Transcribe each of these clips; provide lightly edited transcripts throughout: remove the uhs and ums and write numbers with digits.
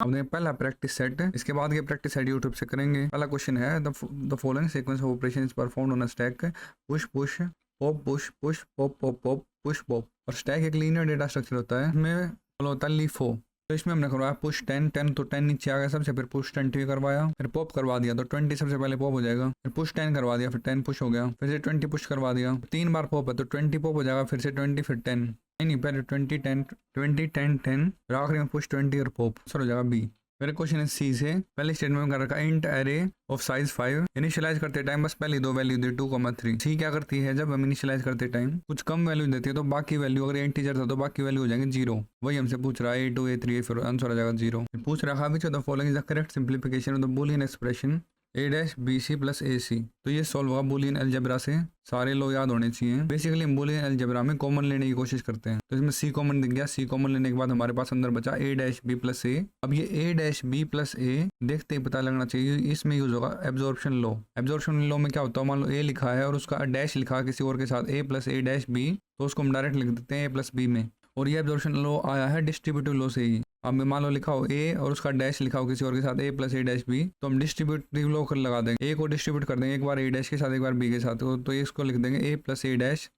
हमने पहला practice set, इसके बाद ये प्रैक्टिस सेट यूट्यूब से करेंगे। पहला क्वेश्चन है the following sequence of operation is performed on a stack push push pop push push pop pop pop push pop. और स्टैक एक लीनियर डेटा स्ट्रक्चर होता है, इसमें फॉलो होता है लीफो। तो इसमें हमने करवाया पुश 10 तो 10 नीचे आ गया सबसे, फिर पुश 20 करवाया, फिर पॉप करवा दिया तो 20 सबसे पहले पॉप हो जाएगा, फिर पुश 10 करवा दिया, फिर 10 पुश हो गया, फिर से 20 पुश करवा दिया, 3 बार पॉप है तो 20 पॉप हो जाएगा, फिर से 20 फिर 10, नहीं पहले 20 10 20 10 10 फिर आखिरी में पुश 20 और पॉप, सर हो जाएगा बी। मेरे क्वेश्चन है सी से, पहले स्टेटमेंट में कर रखा int array of size 5, initialise करते टाइम बस पहली दो वैल्यू दे 2,3। सी क्या करती है, जब हम इनिशियलाइज करते टाइम कुछ कम वैल्यू देती है तो बाकी वैल्यू, अगर इंटीजर था तो बाकी वैल्यू हो जाएंगे 0। वही हमसे पूछ रहा है A2 A3 फिर आंसर आ जाएगा 0। पूछ रखा भी the following is the correct simplification of the Boolean expression A-BC plus AC। तो ये सॉल्व होगा बूलियन अलजेब्रा से, सारे लो याद होने चाहिए। बेसिकली हम बूलियन अलजेब्रा में कॉमन लेने की कोशिश करते हैं, तो इसमें C कॉमन दिख गया, C कॉमन लेने के बाद हमारे पास अंदर बचा A-B प्लस A। अब ये A-B प्लस A देखते ही पता लगना चाहिए, इसमें यूज होगा एब्जॉर्प्शन लॉ। एब्जॉर्प्शन लॉ में क्या होता है, मान लो A लिखा है और उसका डैश लिखा किसी और के साथ A प्लस A-B, तो उसको हम डायरेक्ट लिख देते हैं A प्लस B में, और ये एब्जॉर्प्शन लॉ आया है डिस्ट्रीब्यूटिव लॉ से ही। अब मान लो लिखा हो A और उसका डैश लिखा हो किसी और के साथ A प्लस A-B, तो हम डिस्ट्रीब्यूटिव लॉ कर लगा देंगे, A को डिस्ट्रीब्यूट कर देंगे एक बार A डैश के साथ एक बार B के साथ, तो इसको लिख देंगे A plus A dash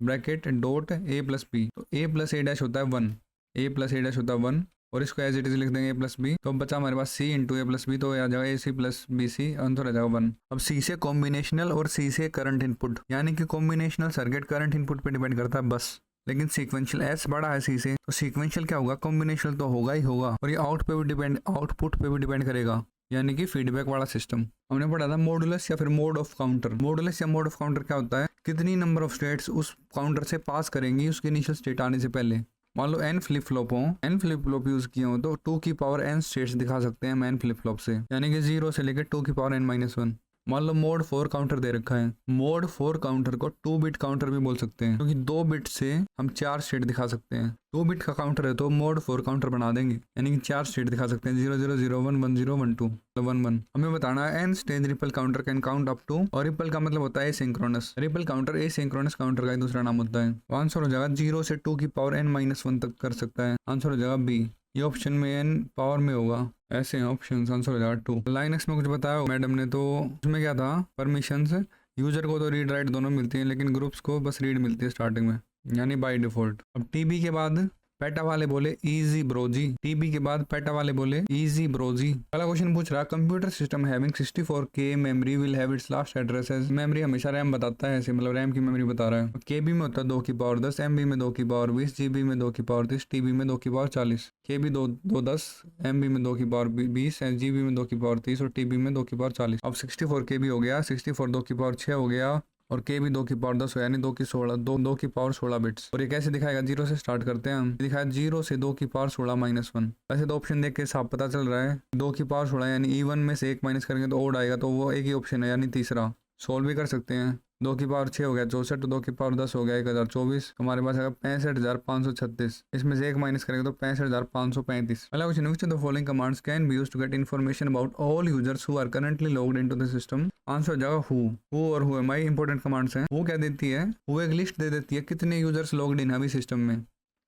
bracket dot A plus B। तो A प्लस A डैश होता है 1, A प्लस A डैश होता है 1, और इसको एज इट इज लिख देंगे A प्लस B। तो अब बचा हमारे पास C into A plus B, तो आ जाएगा AC प्लस BC, आंसर आ जाएगा 1। अब C से कॉम्बिनेशनल और C से करंट इनपुट, यानी कि कॉम्बिनेशनल सर्किट करंट इनपुट पे डिपेंड करता है बस, लेकिन सीक्वेंशियल एस बड़ा है सी से, तो सीक्वेंशियल क्या होगा, कॉम्बिनेशनल तो होगा ही होगा, और ये आउटपुट पे भी डिपेंड करेगा, यानी कि फीडबैक वाला सिस्टम। हमने पढ़ा था मॉडुलस या फिर मोड ऑफ काउंटर। मॉडुलस या मोड ऑफ काउंटर क्या होता है, कितनी नंबर ऑफ स्टेट्स उस काउंटर से पास करेंगी उसके इनिशियल स्टेट आने से पहले। मान लो n फ्लिप फ्लॉप हो, n फ्लिप फ्लॉप यूज किए हो तो 2 की पावर n स्टेट्स दिखा सकते हैं हम n फ्लिप फ्लॉप से, यानी कि 0 से लेकर 2 की पावर n-1। मान लो मोड 4 काउंटर दे रखा है, मोड 4 काउंटर को 2 बिट काउंटर भी बोल सकते हैं, क्योंकि 2 बिट से हम 4 स्टेट दिखा सकते हैं। 2 बिट का काउंटर है तो मोड 4 काउंटर बना देंगे, यानी कि 4 स्टेट दिखा सकते हैं, 0 0 0 1 1 0 1 2 1 1। हमें बताना है n stage ripple counter can count up to, और रिपल का मतलब होता है asynchronous. Ripple counter asynchronous counter का ही दूसरा नाम होता है। आंसर हो जाएगा 0 से 2 की पावर n-1 तक कर सकता है, आंसर हो जाएगा बी। ये ऑप्शन में n पावर में होगा, ऐसे हैं ऑप्शन, आंसर हो जाएगा 2। लाइनक्स में कुछ बताया मैडम ने, तो उसमें क्या था, परमिशंस यूजर को तो रीड राइट दोनों मिलती हैं, लेकिन ग्रुप्स को बस रीड मिलती है स्टार्टिंग में, यानी बाय डिफॉल्ट। अब टीबी के बाद पेटा वाले बोले इजी ब्रोजी, टीबी के बाद पेटा वाले बोले इजी ब्रोजी। पहला क्वेश्चन पूछ रहा है computer system having 64K memory will have its last address as. Memory हमेशा रैम बताता है, ऐसे मतलब रैम की मेमोरी बता रहा है। केबी में होता है 2 की पावर 10, एमबी में 2 की पावर 20, जीबी में 2 की पावर 30, टीबी में 2 की पावर 40। केबी 2 10, एमबी में 2 की पावर 20, जीबी में 2 की पावर 30 और टीबी में 2 की पावर 40। अब 64KB हो गया, 64 2 की पावर 6 हो गया, और के भी 2 की पावर 10 हो, यानी 2 की 16, 2 की पावर 16 बिट्स। और ये कैसे दिखाएगा, 0 से स्टार्ट करते हैं हम, दिखाया 0 से 2 की पावर 16 -1। वैसे तो ऑप्शन देख के साफ पता चल रहा है 2 की पावर 16 यानी E1 में से 1 माइनस करेंगे तो ओड आएगा, तो वो एक ही ऑप्शन है, यानी तीसरा। सोल्व भी कर सकते हैं, 2 की पावर 6 हो गया 64, 2 की पावर 10 हो गया 1024, हमारे पास आएगा 65,536। इसमें से 1 माइनस करेंगे तो 65,535। पहला question, which of the following commands can be used to get information about all users who are currently logged into the system. Answer हो जाएगा हु और who am I important commands हैं। हु क्या देती है, हु एक लिस्ट दे देती है कितने यूजर्स लॉग्ड इन है अभी सिस्टम में,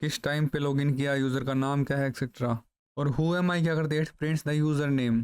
किस टाइम पे लॉग इन किया, यूजर का नाम क्या है एक्सेट्रा। और हु एम आई क्या करती है, it prints the user name.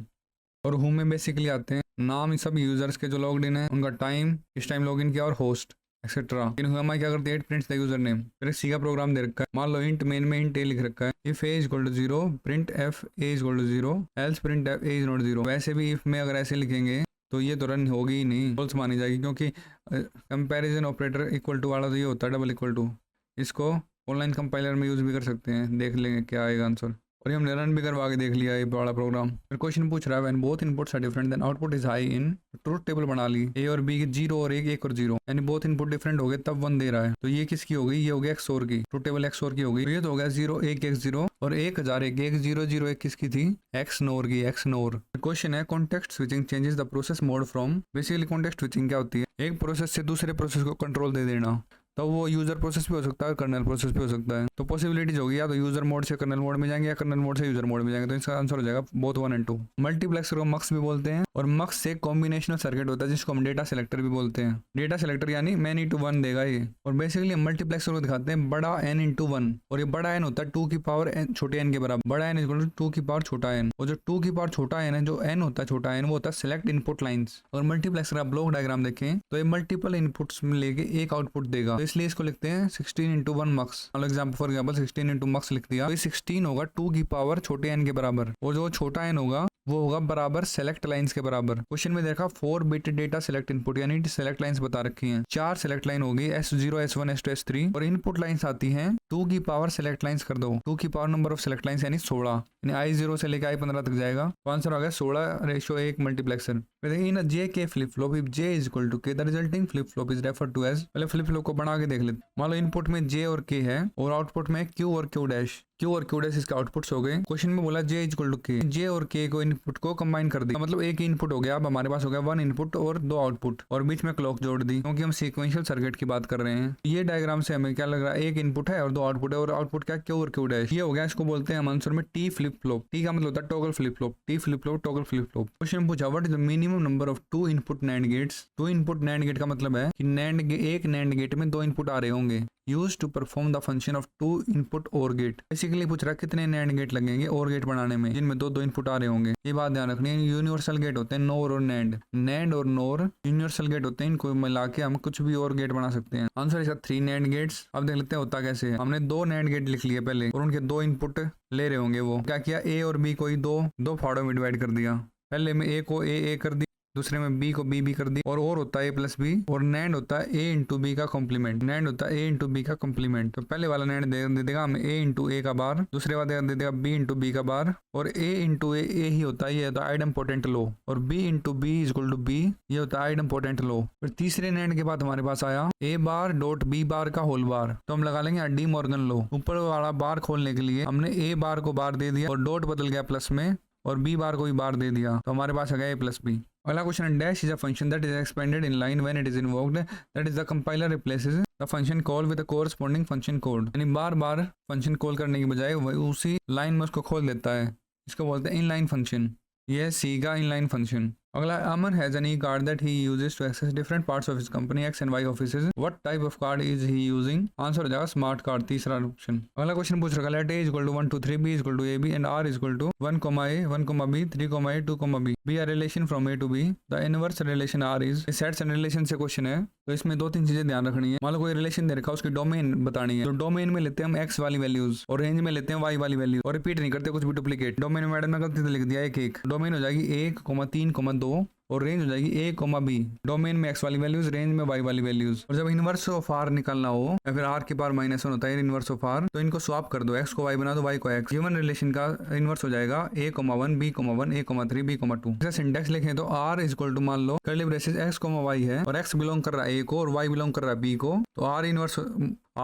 और हु में बेसिकली आते हैं नाम सब यूजर्स के जो लॉग्ड इन है, उनका टाइम, किस टाइम लॉग इन किया और होस्ट एक्सेट्रा। लेकिन हु एम आई क्या करती है, it prints the user name. फिर सी का प्रोग्राम दे रखा है, मान लो इंट मेन में इंट ए लिख रखा है, if a is equal to 0 print f a is equal to 0 else print f a is not 0। वैसे भी इफ में अगर ऐसे लिखेंगे तो ये तो रन होगी ही नहीं, फॉल्स मानी जाएगी, क्योंकि कंपैरिजन ऑपरेटर इक्वल टू वाला तो ये होता है डबल इक्वल टू। इसको ऑनलाइन कंपाइलर में यूज भी कर सकते हैं, देख लेंगे क्या आएगा आंसर। और ये हमने रन भी करवा के देख लिया ये बड़ा प्रोग्राम। फिर क्वेश्चन पूछ रहा है when both inputs are different then output is high in. Truth table बना ली, ए और बी की 0 और 1 और 0, यानी बोथ इनपुट डिफरेंट हो गए तब 1 दे रहा है। तो ये किसकी हो गई, ये हो गया XOR की, ट्रूथ टेबल XOR की हो गई। तो ये तो हो गया 0 1 1 0 और 1001 1 0 0 1 किसकी थी, XNOR की, XNOR। क्वेश्चन है context switching changes the process mode from. Basically context switching क्या होती है, एक प्रोसेस से दूसरे प्रोसेस को कंट्रोल दे देना। तो वो यूजर प्रोसेस भी हो सकता है और कर्नल प्रोसेस भी हो सकता है। तो पॉसिबिलिटीज होगी या तो यूजर मोड से कर्नल मोड में जाएंगे या कर्नल मोड से यूजर मोड में जाएंगे। तो इसका आंसर हो जाएगा बोथ 1 और 2। मल्टीप्लेक्सर को मक्स भी बोलते हैं और मक्स से कॉम्बिनेशनल सर्किट होता है जिसको हम डेटा सेलेक्टर भी बोलते हैं। डेटा सेलेक्टर यानी मैनी टू 1 देगा ये। और बेसिकली मल्टीप्लेक्सर को दिखाते हैं बड़ा n इंटू 1 और ये बड़ा n होता है 2 की पावर n छोटे n के बराबर। बड़ा n इक्वल टू 2 की पावर छोटा n और जो 2 की पावर छोटा n है जो n होता है छोटा n वो होता है सिलेक्ट इनपुट लाइंस। और मल्टीप्लेक्सर आप ब्लॉक डायग्राम देखें तो ये मल्टीपल इनपुट्स में लेके एक आउटपुट देगा। तो इसलिए इसको लिखते हैं 16 इंटू 1 मक्स। फॉर एग्जाम्पल 16 इंटू मक्स लिख दिया तो 16 होगा 2 की पावर छोटे n के बराबर और जो छोटा n होगा वो होगा बराबर सेलेक्ट लाइंस के बराबर। क्वेश्चन में देखा 4 बिट डेटा सेलेक्ट इनपुट यानी सेलेक्ट लाइंस बता रखी हैं। 4 सेलेक्ट लाइन होगी S0 S1 S2 S3 और इनपुट लाइंस आती हैं 2 की पावर सेलेक्ट लाइंस कर दो 2 की power number of select lines यानी 16 यानी I0 से लेकर I15 तक जाएगा। तो आंसर आ गया 16:1 multiplexer. In J K flip flop if J is equal to K the resulting flip flop is referred to as. पहले फ्लिप फ्लॉप को बना के देख लेते। मान लो इनपुट में J और K है और आउटपुट में Q और Q डैश। Q और Q डैश इसके आउटपुट्स हो गए। क्वेश्चन में बोला J is equal to K। J और K को इनपुट को कंबाइन कर दिया मतलब एक इनपुट हो गया। अब हमारे पास हो गया 1 इनपुट और 2 आउटपुट और बीच में क्लॉक जोड़ दी क्योंकि हम सीक्वेंशियल सर्किट की बात कर रहे हैं। ये डायग्राम से हमें क्या लग रहा है एक इनपुट है और 2 आउटपुट है और आउटपुट क्या Q और Q डैश। ये हो गया इसको बोलते हैं हम आंसर में T फ्लिप फ्लॉप। T का मतलब होता है toggle flip flop. T flip flop toggle flip flop. Question पूछा what is the minimum number of 2 input NAND gates. 2 input NAND gate का मतलब है कि एक NAND गेट में 2 इनपुट आ रहे होंगे use to perform the function of 2 input OR gate. Basically पूछ रहा है कितने NAND गेट लगेंगे OR गेट बनाने में जिनमें 2 इनपुट आ रहे होंगे। ये बात ध्यान रखनी है। यूनिवर्सल गेट होते हैं NOR और NAND और NOR यूनिवर्सल गेट होते हैं। इनको मिला के हम कुछ भी OR गेट बना सकते हैं। आंसर इसका 3 NAND गेट्स। अब देख लेते हैं होता कैसे है। हमने 2 NAND गेट लिख लिए पहले और उनके 2 इनपुट ले रहे होंगे। वो क्या किया A और B को ही दो फाड़ों में डिवाइड कर दिया। पहले में A को A कर दी दूसरे में B को B कर दी और होता है A प्लस B और NAND होता है A इंटू B का कॉम्प्लीमेंट। NANड होता है A इंटू B का कॉम्प्लीमेंट। तो पहले वाला NANड दे देगा हमें A इंटू A का बार, दूसरे वाला दे देगा B इंटू B का बार और A इंटू A ही होता है ये होता है आइडम्पोटेंट लो और B into B is equal to B ये होता है आइडम्पोटेंट लो। फिर तीसरे NANड के बाद हमारे पास आया A बार डॉट B बार का होल बार। तो हम लगा लेंगे डी मॉर्गन लो। ऊपर वाला बार खोलने के लिए हमने A बार को बार दे दिया और डॉट बदल गया प्लस में और B बार को भी बार दे दिया। तो हमारे पास आ गया A प्लस B। अगला क्वेश्चन है dash is a function that is expanded in line when it is invoked that is the compiler replaces the function call with the corresponding function code. यानी बार बार function call करने की बजाय उसी line में उसको खोल देता है। इसको बोलते हैं इनलाइन फंक्शन। यह सी का इनलाइन फंक्शन। अगला Aman has an e card that he uses to access different parts of his company x and y offices. What type of card is he using? Answer हो जाएगा स्मार्ट कार्ड, तीसरा option. अगला question पूछ रखा है let a equal to 1 2 3 b equal to a b and r equal to 1 a 1 b 3 a 2 b b R relation from a to b the inverse relation r is. Sets and relation से question है तो इसमें 2-3 चीजें ध्यान रखनी है। मान लो कोई रिलेशन दे रखा है उसकी डोमेन बतानी है तो डोमेन में लेते हैं हम x वाली वैल्यूज और रेंज में लेते हैं y वाली वैल्यूज और रिपीट नहीं करते कुछ भी डुप्लीकेट। डोमेन में मैडम ने गलती से लिख दिया एक डोमेन हो जाएगी 1 3 2 और रेंज हो जाएगी a b। डोमेन में x वाली वैल्यूज रेंज में y वाली वैल्यूज। और जब इनवर्स ऑफ r निकालना हो या फिर r के पावर -1 होता है इनवर्स ऑफ r तो इनको स्वैप कर दो, x को y बना दो y को x। गिवन रिलेशन का इनवर्स हो जाएगा a 1 b 1 a 3 b 2। जैसे सिंटेक्स लिखें तो r इक्वल टू मान लो कर्ली ब्रेसेस x y है और x बिलोंग कर रहा है a को और y बिलोंग कर रहा है b को तो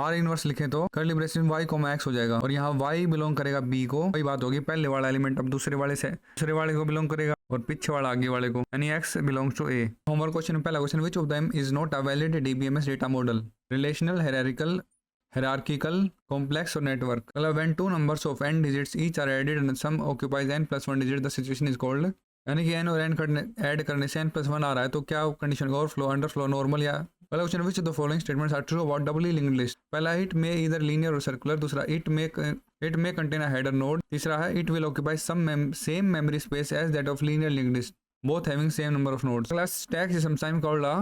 r इनवर्स लिखें तो कर्ली ब्रेसेस y x हो जाएगा और यहाँ y बिलोंग करेगा b को। वही बात होगी पहले वाला एलिमेंट अब दूसरे वाले को बिलोंग करेगा और पीछे वाला आगे वाले को यानी x belongs to a। Homework question पहला question which of them is not a valid DBMS data model? Relational, hierarchical, complex और network। मतलब when two numbers of n digits each are added and sum occupies n plus 1 digit the situation is called। यानी कि n और n add करने से n plus 1 आ रहा है तो क्या कंडीशन का ओवरफ्लो, अंडरफ्लो, नॉर्मल या पहला question which the following statements are true about doubly linked list. पहला इट में इधर लीनियर और सर्कुलर, दूसरा इट में कंटेन अ हेडर नोड, तीसरा है it will occupy same memory space as that of linear linked list both having same number of nodes। Class stack is sometimes called a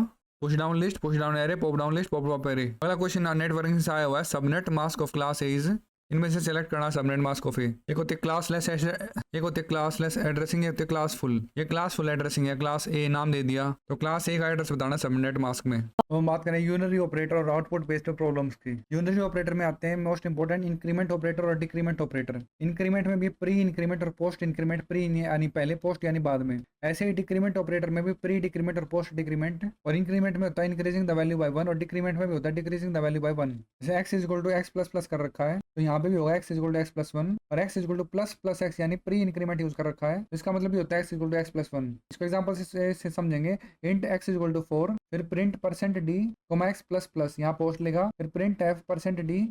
push down list, push down array, pop down list, pop up array। अगला question networking से आया हुआ है subnet mask of class A is. इनमें से select करना subnet mask of ए। एक होते क्लासलेस एड्रेसिंग, एक होते क्लासफुल। ये क्लासफुल एड्रेसिंग है, क्लास ए नाम दे दिया तो क्लास ए का एड्रेस बताना सबनेट मास्क में। तो हम बात करें यूनरी ऑपरेटर और आउटपुट बेस्ड प्रॉब्लम्स की। यूनरी ऑपरेटर में आते हैं मोस्ट इंपोर्टेंट इंक्रीमेंट ऑपरेटर और डिक्रीमेंट ऑपरेटर। इंक्रीमेंट में भी प्री इंक्रीमेंट और पोस्ट इंक्रीमेंट, प्री यानी पहले, पोस्ट यानी बाद में। ऐसे ही डिक्रीमेंट ऑपरेटर में भी प्री डिक्रीमेंट और पोस्ट डिक्रीमेंट। और इंक्रीमेंट में होता है इंक्रीजिंग द वैल्यू बाय 1 और डिक्रीमेंट में भी होता है डिक्रीजिंग द वैल्यू बाय 1। जैसे x is equal to x plus plus कर रखा है तो यहाँ यहाँ पे भी होगा x equal to x plus one, और x equal to plus plus x यानी प्री इंक्रीमेंट यूज कर रखा है, तो इसका मतलब ये होता है x equal to x plus one. इसको एग्जाम्पल से समझेंगे। इंट x इक्वल टू 4, फिर print percent d comma x plus plus, यहाँ पोस्ट लिखा, फिर print f percent d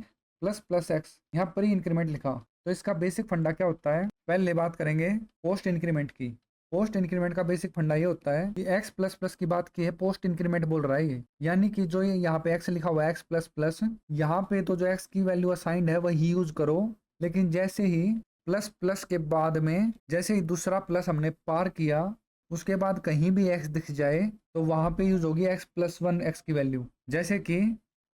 plus plus x, यहाँ प्री इंक्रीमेंट लिखा। तो इसका बेसिक फंडा क्या होता है, पहले बात करेंगे पोस्ट इंक्रीमेंट की। पोस्ट इंक्रीमेंट का बेसिक फंडा ये होता है कि x प्लस प्लस की बात की है, पोस्ट इंक्रीमेंट बोल रहा है ये, यानी कि जो ये यहाँ पे x लिखा हुआ है x प्लस प्लस, यहाँ पे तो जो x की वैल्यू असाइंड है वही यूज करो, लेकिन जैसे ही प्लस प्लस के बाद में जैसे ही दूसरा प्लस हमने पार किया उसके बाद कहीं भी x दिख जाए तो वहां पे यूज होगी x प्लस वन एक्स की वैल्यू। जैसे कि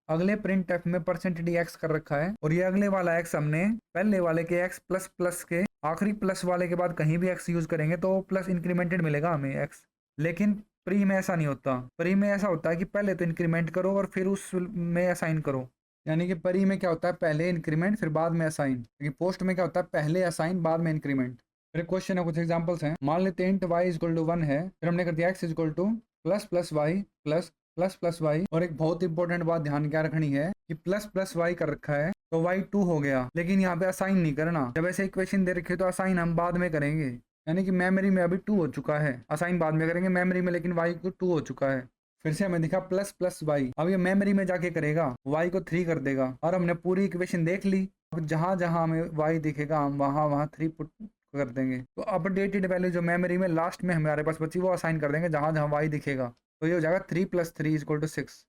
अगले प्रिंट एफ में परसेंट डी एक्स कर रखा है, और ये अगले वाला x हमने पहले वाले के x प्लस प्लस के आखिरी प्लस वाले के बाद कहीं भी x यूज करेंगे तो प्लस इंक्रीमेंटेड मिलेगा हमें x। लेकिन प्री में ऐसा नहीं होता, प्री में ऐसा होता है कि पहले तो इंक्रीमेंट करो और फिर उस में असाइन करो, यानी कि प्री में क्या होता है पहले इंक्रीमेंट फिर बाद में असाइन, लेकिन पोस्ट में क्या होता है पहले असाइन बाद में इंक्रीमेंट। फिर क्वेश्चन है, कुछ एग्जांपल्स हैं। मान लेते हैं इंट y इक्वल टू 1 है, फिर हमने कर दिया x equal to plus plus y plus plus plus y, और एक बहुत इंपॉर्टेंट बात ध्यान क्या रखनी है कि प्लस प्लस वाई कर रखा है तो y 2 हो गया, लेकिन यहाँ पे असाइन नहीं करना। जब ऐसे इक्वेशन दे रखी है तो असाइन हम बाद में करेंगे, यानी कि मेमोरी में अभी 2 हो चुका है, असाइन बाद में करेंगे मेमोरी में, लेकिन y को 2 हो चुका है। फिर से हमें दिखा प्लस प्लस वाई, अब ये मेमोरी में जाके करेगा y को 3 कर देगा, और हमने पूरी इक्वेशन देख ली। अब जहां जहां हमें y दिखेगा हम वहां वहां 3 पुट कर देंगे, तो अपडेटेड वैल्यू जो मेमोरी में लास्ट में हमारे पास बची वो असाइन कर देंगे जहां जहां y दिखेगा, तो ये हो जाएगा 3 + 3 = 6।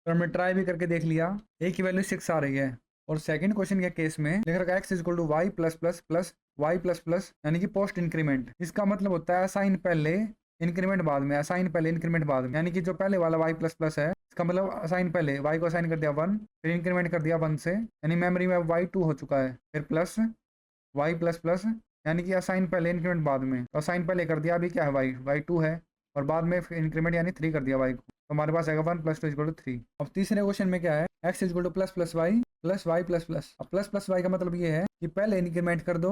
तो हमने ट्राई भी करके देख लिया, a की वैल्यू 6 आ रही है, और सेकंड क्वेश्चन के केस में लिख रखा है x equal to y plus plus plus y plus plus, यानी कि पोस्ट इंक्रीमेंट। इसका मतलब होता है असाइन पहले इंक्रीमेंट बाद में, असाइन पहले इंक्रीमेंट बाद में, यानी कि जो पहले वाला y प्लस प्लस है इसका मतलब असाइन पहले y को असाइन कर दिया 1, फिर इंक्रीमेंट कर दिया 1 से, यानी मेमोरी में y 2 हो चुका है, फिर प्लस y प्लस प्लस, यानी कि असाइन पहले इंक्रीमेंट बाद में, तो असाइन पहले कर दिया, अभी क्या है y 2 है, और बाद में इंक्रीमेंट यानी 3 कर दिया y को, तो हमारे पास आएगा 1 + 2 = 3। अब तीसरे क्वेश्चन में क्या है, x equal to plus plus y plus y plus plus. अब प्लस प्लस वाई का मतलब ये है कि पहले इंक्रीमेंट कर दो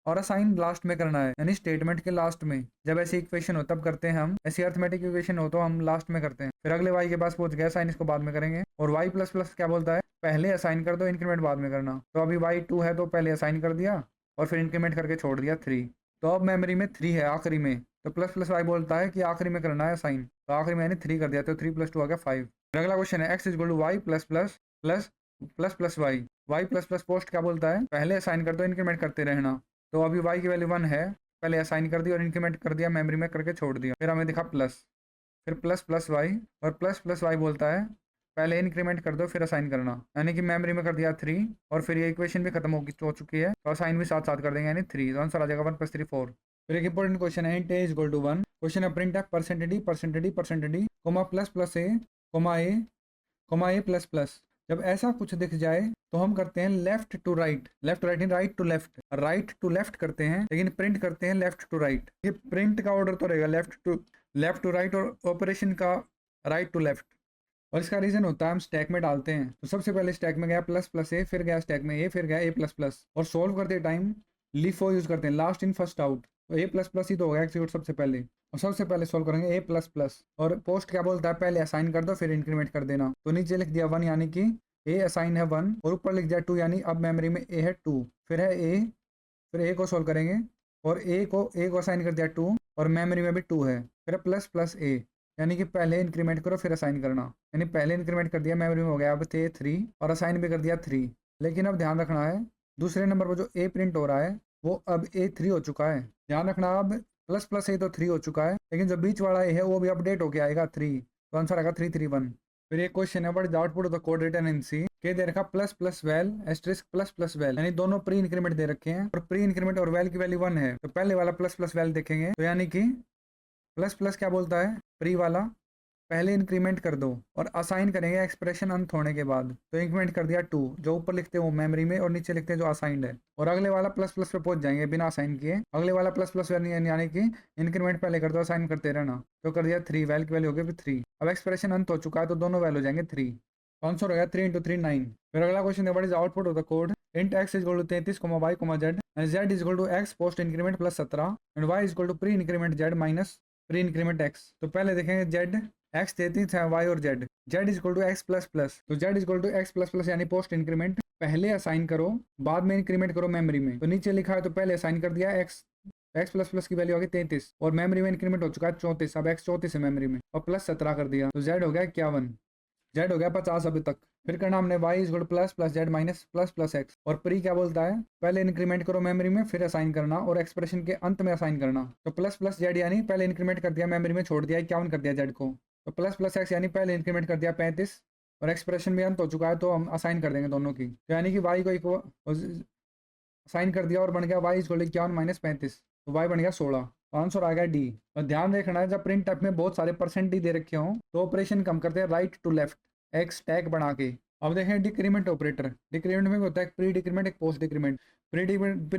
और असाइन लास्ट में करना है, यानी स्टेटमेंट के लास्ट में। जब ऐसी इक्वेशन हो तब करते हैं हम, ऐसी अर्थमेटिक इक्वेशन हो तो हम लास्ट में करते हैं। फिर अगले y के पास पहुंच गया, असाइन इसको बाद में करेंगे, और y प्लस प्लस क्या बोलता है पहले असाइन कर दो इंक्रीमेंट बाद में करना, तो अभी y 2 है तो पहले असाइन कर दिया और फिर इंक्रीमेंट करके छोड़ दिया 3, तो अब मेमोरी में 3 है आखिरी में, तो प्लस प्लस वाई बोलता है कि आखिरी में करना है साइन, तो आखिरी में 3 कर दिया, तो 3 + 2 आ गया 5। फिर अगला क्वेश्चन है x equal to y plus plus plus plus plus y, y plus plus post क्या बोलता है पहले असाइन कर दो इंक्रीमेंट करते रहना, तो अभी y की वैल्यू 1 है, पहले असाइन कर दी और इंक्रीमेंट कर दिया मेमोरी में करके छोड़ दिया, फिर हमें दिखा प्लस, फिर प्लस प्लस वाई, और प्लस प्लस वाई बोलता है पहले इंक्रीमेंट कर दो फिर असाइन करना, यानी कि मेमोरी में कर दिया 3, और फिर ये इक्वेशन भी खत्म हो चुकी है, तो असाइन भी साथ साथ कर देंगे, यानी 3, तो आंसर आ जाएगा 1 + 3 4। फिर एक इंपॉर्टेंट क्वेश्चन है, int a equal to 1, question है print f percent d comma plus plus a comma a plus plus. जब ऐसा कुछ दिख जाए तो हम करते हैं left to right, left to right इन राइट टू लेफ्ट करते हैं, लेकिन प्रिंट करते हैं लेफ्ट टू राइट। ये प्रिंट का ऑर्डर तो रहेगा लेफ्ट टू राइट, और ऑपरेशन का राइट टू लेफ्ट, और इसका रीजन होता है हम स्टैक में डालते हैं, तो सबसे पहले स्टैक में गया प्लस प्लस ए, फिर गया स्टैक में ए, फिर गया ए प्लस प्लस, और सोल्व करते टाइम LIFO यूज करते हैं, लास्ट इन फर्स्ट आउट, तो ए प्लस प्लस ही तो होगा एक्सिक्यूट सबसे पहले, और सबसे पहले सोल्व करेंगे ए प्लस प्लस, और पोस्ट क्या बोलता है पहले असाइन कर दो फिर इंक्रीमेंट कर देना, तो नीचे लिख दिया 1, यानी कि ए असाइन है 1 और ऊपर लिख दिया 2, यानी अब मेमोरी में ए है 2, फिर है ए, फिर ए को सोल्व करेंगे और ए को असाइन कर दिया 2 और मेमोरी में भी 2 है, फिर प्लस प्लस ए, यानी कि पहले इंक्रीमेंट करो फिर असाइन करना, यानी पहले इंक्रीमेंट कर दिया मेमोरी में हो गया अब थे 3 और असाइन भी कर दिया 3। लेकिन अब ध्यान रखना है दूसरे नंबर पर जो ए प्रिंट हो रहा है वो अब ए 3 हो चुका है। ध्यान रखना अब प्लस प्लस ए तो 3 हो चुका है, लेकिन जो बीच वाला ए है वो भी अपडेट होके आएगा 3, तो आंसर आएगा 331। फिर एक क्वेश्चन है what is the output of the code written in C, के दे रखा plus plus val asterisk plus plus val, यानी दोनों प्री इंक्रीमेंट दे रखे हैं और प्री इंक्रीमेंट और वेल की वैल्यू 1 है, तो पहले वाला प्लस प्लस वेल देखेंगे, तो यानी कि प्लस प्लस क्या बोलता है, प्री वाला पहले इंक्रीमेंट कर दो और असाइन करेंगे एक्सप्रेशन अंत होने के बाद, तो इंक्रीमेंट कर दिया 2, जो ऊपर लिखते हैं वो मेमोरी में और नीचे लिखते हैं जो असाइंड है, और अगले वाला प्लस प्लस पे पहुंच जाएंगे बिना असाइन किए, अगले वाला प्लस प्लस यानी कि इंक्रीमेंट पहले कर दो असाइन करते रहना, तो कर दिया 3, वैल की वैल्यू हो गई 3। अब एक्सप्रेशन अंत हो चुका है तो दोनों वैल्यू हो जाएंगे 3, तो आंसर हो गया 3 × 3 9। फिर अगला क्वेश्चन है what is output of the code int x is equal to 33, y, z and z is equal to x post increment plus 17 and y is equal to pre increment z minus pre increment x। तो पहले देखेंगे z x 33 है, y और z z is equal to x plus plus, तो z is equal to x plus plus यानी post increment पहले assign करो बाद में इंक्रीमेंट करो मेमोरी में, तो नीचे लिखा है तो पहले असाइन कर दिया x प्लस प्लस की वैल्यू आ गई 33 और मेमोरी में इंक्रीमेंट हो चुका है 34, अब x 34 है मेमोरी में और प्लस 17 कर दिया, तो z हो गया 51, z हो गया 50 अभी तक। फिर करना हमने y is good plus plus Z minus plus plus x, और प्री क्या बोलता है पहले इंक्रीमेंट करो मेमोरी में फिर असाइन करना और एक्सप्रेशन के अंत में असाइन करना, तो प्लस प्लस जेड यानी पहले इंक्रीमेंट कर दिया मेमोरी में छोड़ दिया 51 कर दिया जेड को, तो प्लस प्लस एक्स यानी पहले इंक्रीमेंट कर दिया 35 और एक्सप्रेशन भी अंत हो चुका है तो हम असाइन कर देंगे दोनों की, तो यानी कि y को असाइन कर दिया और बन गया y इज गुड 51 माइनस 35, तो y बन गया 16, तो आंसर आ गया डी। और ध्यान रखना है जब प्रिंट टाइप में बहुत सारे परसेंट ही दे रखे हों तो ऑपरेशन कम करते हैं right to left x tag बना के। अब देखें डिक्रीमेंट ऑपरेटर, डिक्रीमेंट में होता है प्री डिक्रीमेंट एक पोस्ट डिक्रीमेंट, प्री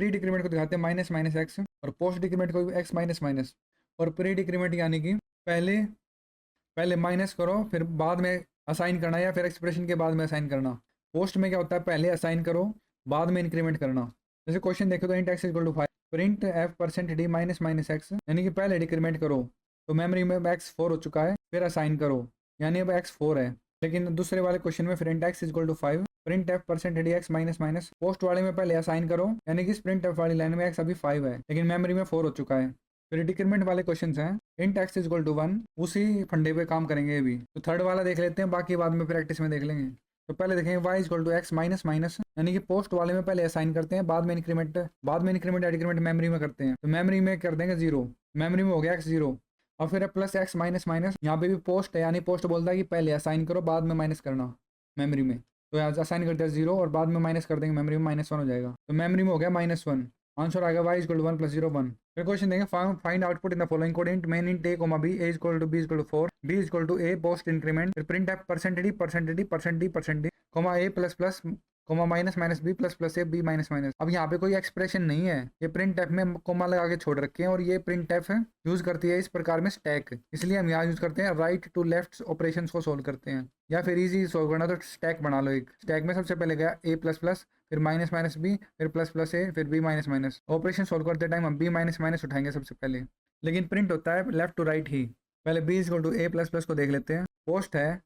डिक्रीमेंट को दिखाते हैं माइनस माइनस एक्स और पोस्ट डिक्रीमेंट को एक्स माइनस माइनस, और प्री डिक्रीमेंट यानी कि पहले माइनस करो फिर बाद में असाइन करना या फिर एक्सप्रेशन के बाद में असाइन करना, पोस्ट में क्या होता है पहले असाइन करो बाद में इंक्रीमेंट करना। जैसे क्वेश्चन देखो तो int x equal to 5 print f percent d minus minus x, यानी कि पहले डिक्रीमेंट करो तो मेमोरी में एक्स 4 हो चुका है फिर असाइन करो यानी अब एक्स 4 है, लेकिन दूसरे वाले क्वेश्चन में print x equal to 5 print f percent d x minus minus, post वाले में पहले असाइन करो यानी कि प्रिंट एफ वाली लाइन में एक्स अभी 5 है लेकिन मेमोरी में 4 हो चुका है। फिर डिक्रीमेंट वाले क्वेश्चन हैं इंट एक्स इक्वल टू 1, उसी फंडे पे काम करेंगे ये भी, तो थर्ड वाला देख लेते हैं बाकी बाद में प्रैक्टिस में देख लेंगे। तो पहले देखेंगे y equal to x minus minus, यानी कि पोस्ट वाले में पहले असाइन करते हैं बाद में इंक्रीमेंट या डिक्रीमेंट मेमोरी में करते हैं, तो मेमोरी में कर देंगे 0, मेमोरी में हो गया x 0, और फिर प्लस एक्स माइनस माइनस, यहाँ पे भी पोस्ट है यानी पोस्ट बोलता है कि पहले असाइन करो बाद में माइनस करना मेमोरी में, तो यहाँ असाइन करते हैं 0 और बाद में माइनस कर देंगे मेमोरी में -1 हो जाएगा, तो मेमोरी में हो गया -1, आंसर आ गया y इक्वल टू 1 + 0 1। फिर क्वेश्चन देंगे find output in the following code int main int a b a equal to b equal to 4 b equal to a post increment, फिर print f percent d a plus plus minus minus b plus plus a b minus minus. अब यहाँ पे कोई expression नहीं है, ये print F में coma लगा के छोड़ रखे हैं और ये प्रिंट एफ यूज करती है इस प्रकार में स्टैक, इसलिए हम यहाँ यूज करते हैं राइट टू लेफ्ट ऑपरेशंस को सोल्व करते हैं, या फिर इजी सोल्व करना तो स्टैक बना लो, एक स्टैक में सबसे पहले गया a प्लस प्लस फिर माइनस माइनस b फिर प्लस प्लस a फिर b minus minus, operation solve करते टाइम हम b माइनस माइनस उठाएंगे सबसे पहले, लेकिन प्रिंट होता है लेफ्ट टू राइट ही। पहले b equal to a plus plus को देख लेते हैं, पोस्ट है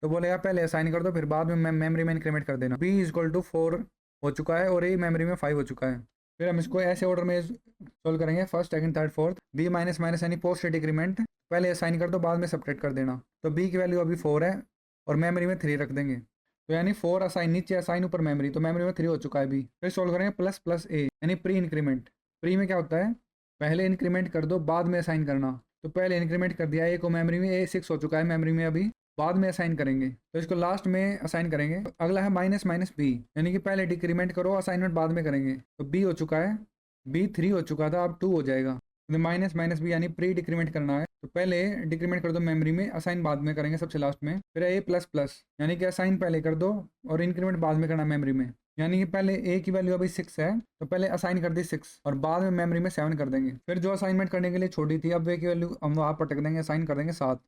तो बोलेगा पहले असाइन कर दो फिर बाद में मेमोरी में इंक्रीमेंट कर देना, b इक्वल टू 4 हो चुका है और a मेमोरी में 5 हो चुका है। फिर हम इसको ऐसे ऑर्डर में सोल्व करेंगे first second third fourth, b minus minus यानी पोस्ट डिक्रीमेंट पहले असाइन कर दो बाद में सब्ट्रैक्ट कर देना, तो b की वैल्यू अभी 4 है और मेमोरी में 3 रख देंगे, तो यानी 4 असाइन नीचे असाइन ऊपर मेमोरी, तो मेमोरी में 3 हो चुका है b। फिर सोल्व करेंगे प्लस प्लस a यानी प्री इंक्रीमेंट, प्री में क्या होता है पहले इंक्रीमेंट कर दो बाद में असाइन करना, तो पहले इंक्रीमेंट कर दिया a को मेमोरी में, a 6 हो चुका है मेमोरी में अभी, बाद में असाइन करेंगे तो इसको लास्ट में असाइन करेंगे। तो अगला है माइनस माइनस b यानी कि पहले डिक्रीमेंट करो असाइनमेंट बाद में करेंगे, तो b हो चुका है, b 3 हो चुका था अब 2 हो जाएगा, तो माइनस माइनस b यानी प्री डिक्रीमेंट करना है, तो पहले डिक्रीमेंट कर दो मेमोरी में असाइन बाद में करेंगे सबसे लास्ट में। फिर a प्लस प्लस यानी कि असाइन पहले कर दो और इंक्रीमेंट बाद में करना मेमोरी में, यानी कि पहले a की वैल्यू अभी 6 है तो पहले असाइन कर दी 6 और बाद में मेमोरी में 7 कर देंगे। फिर जो असाइनमेंट करने के लिए छोड़ी थी अब a की वैल्यू हम वहाँ पटक देंगे असाइन कर देंगे 7,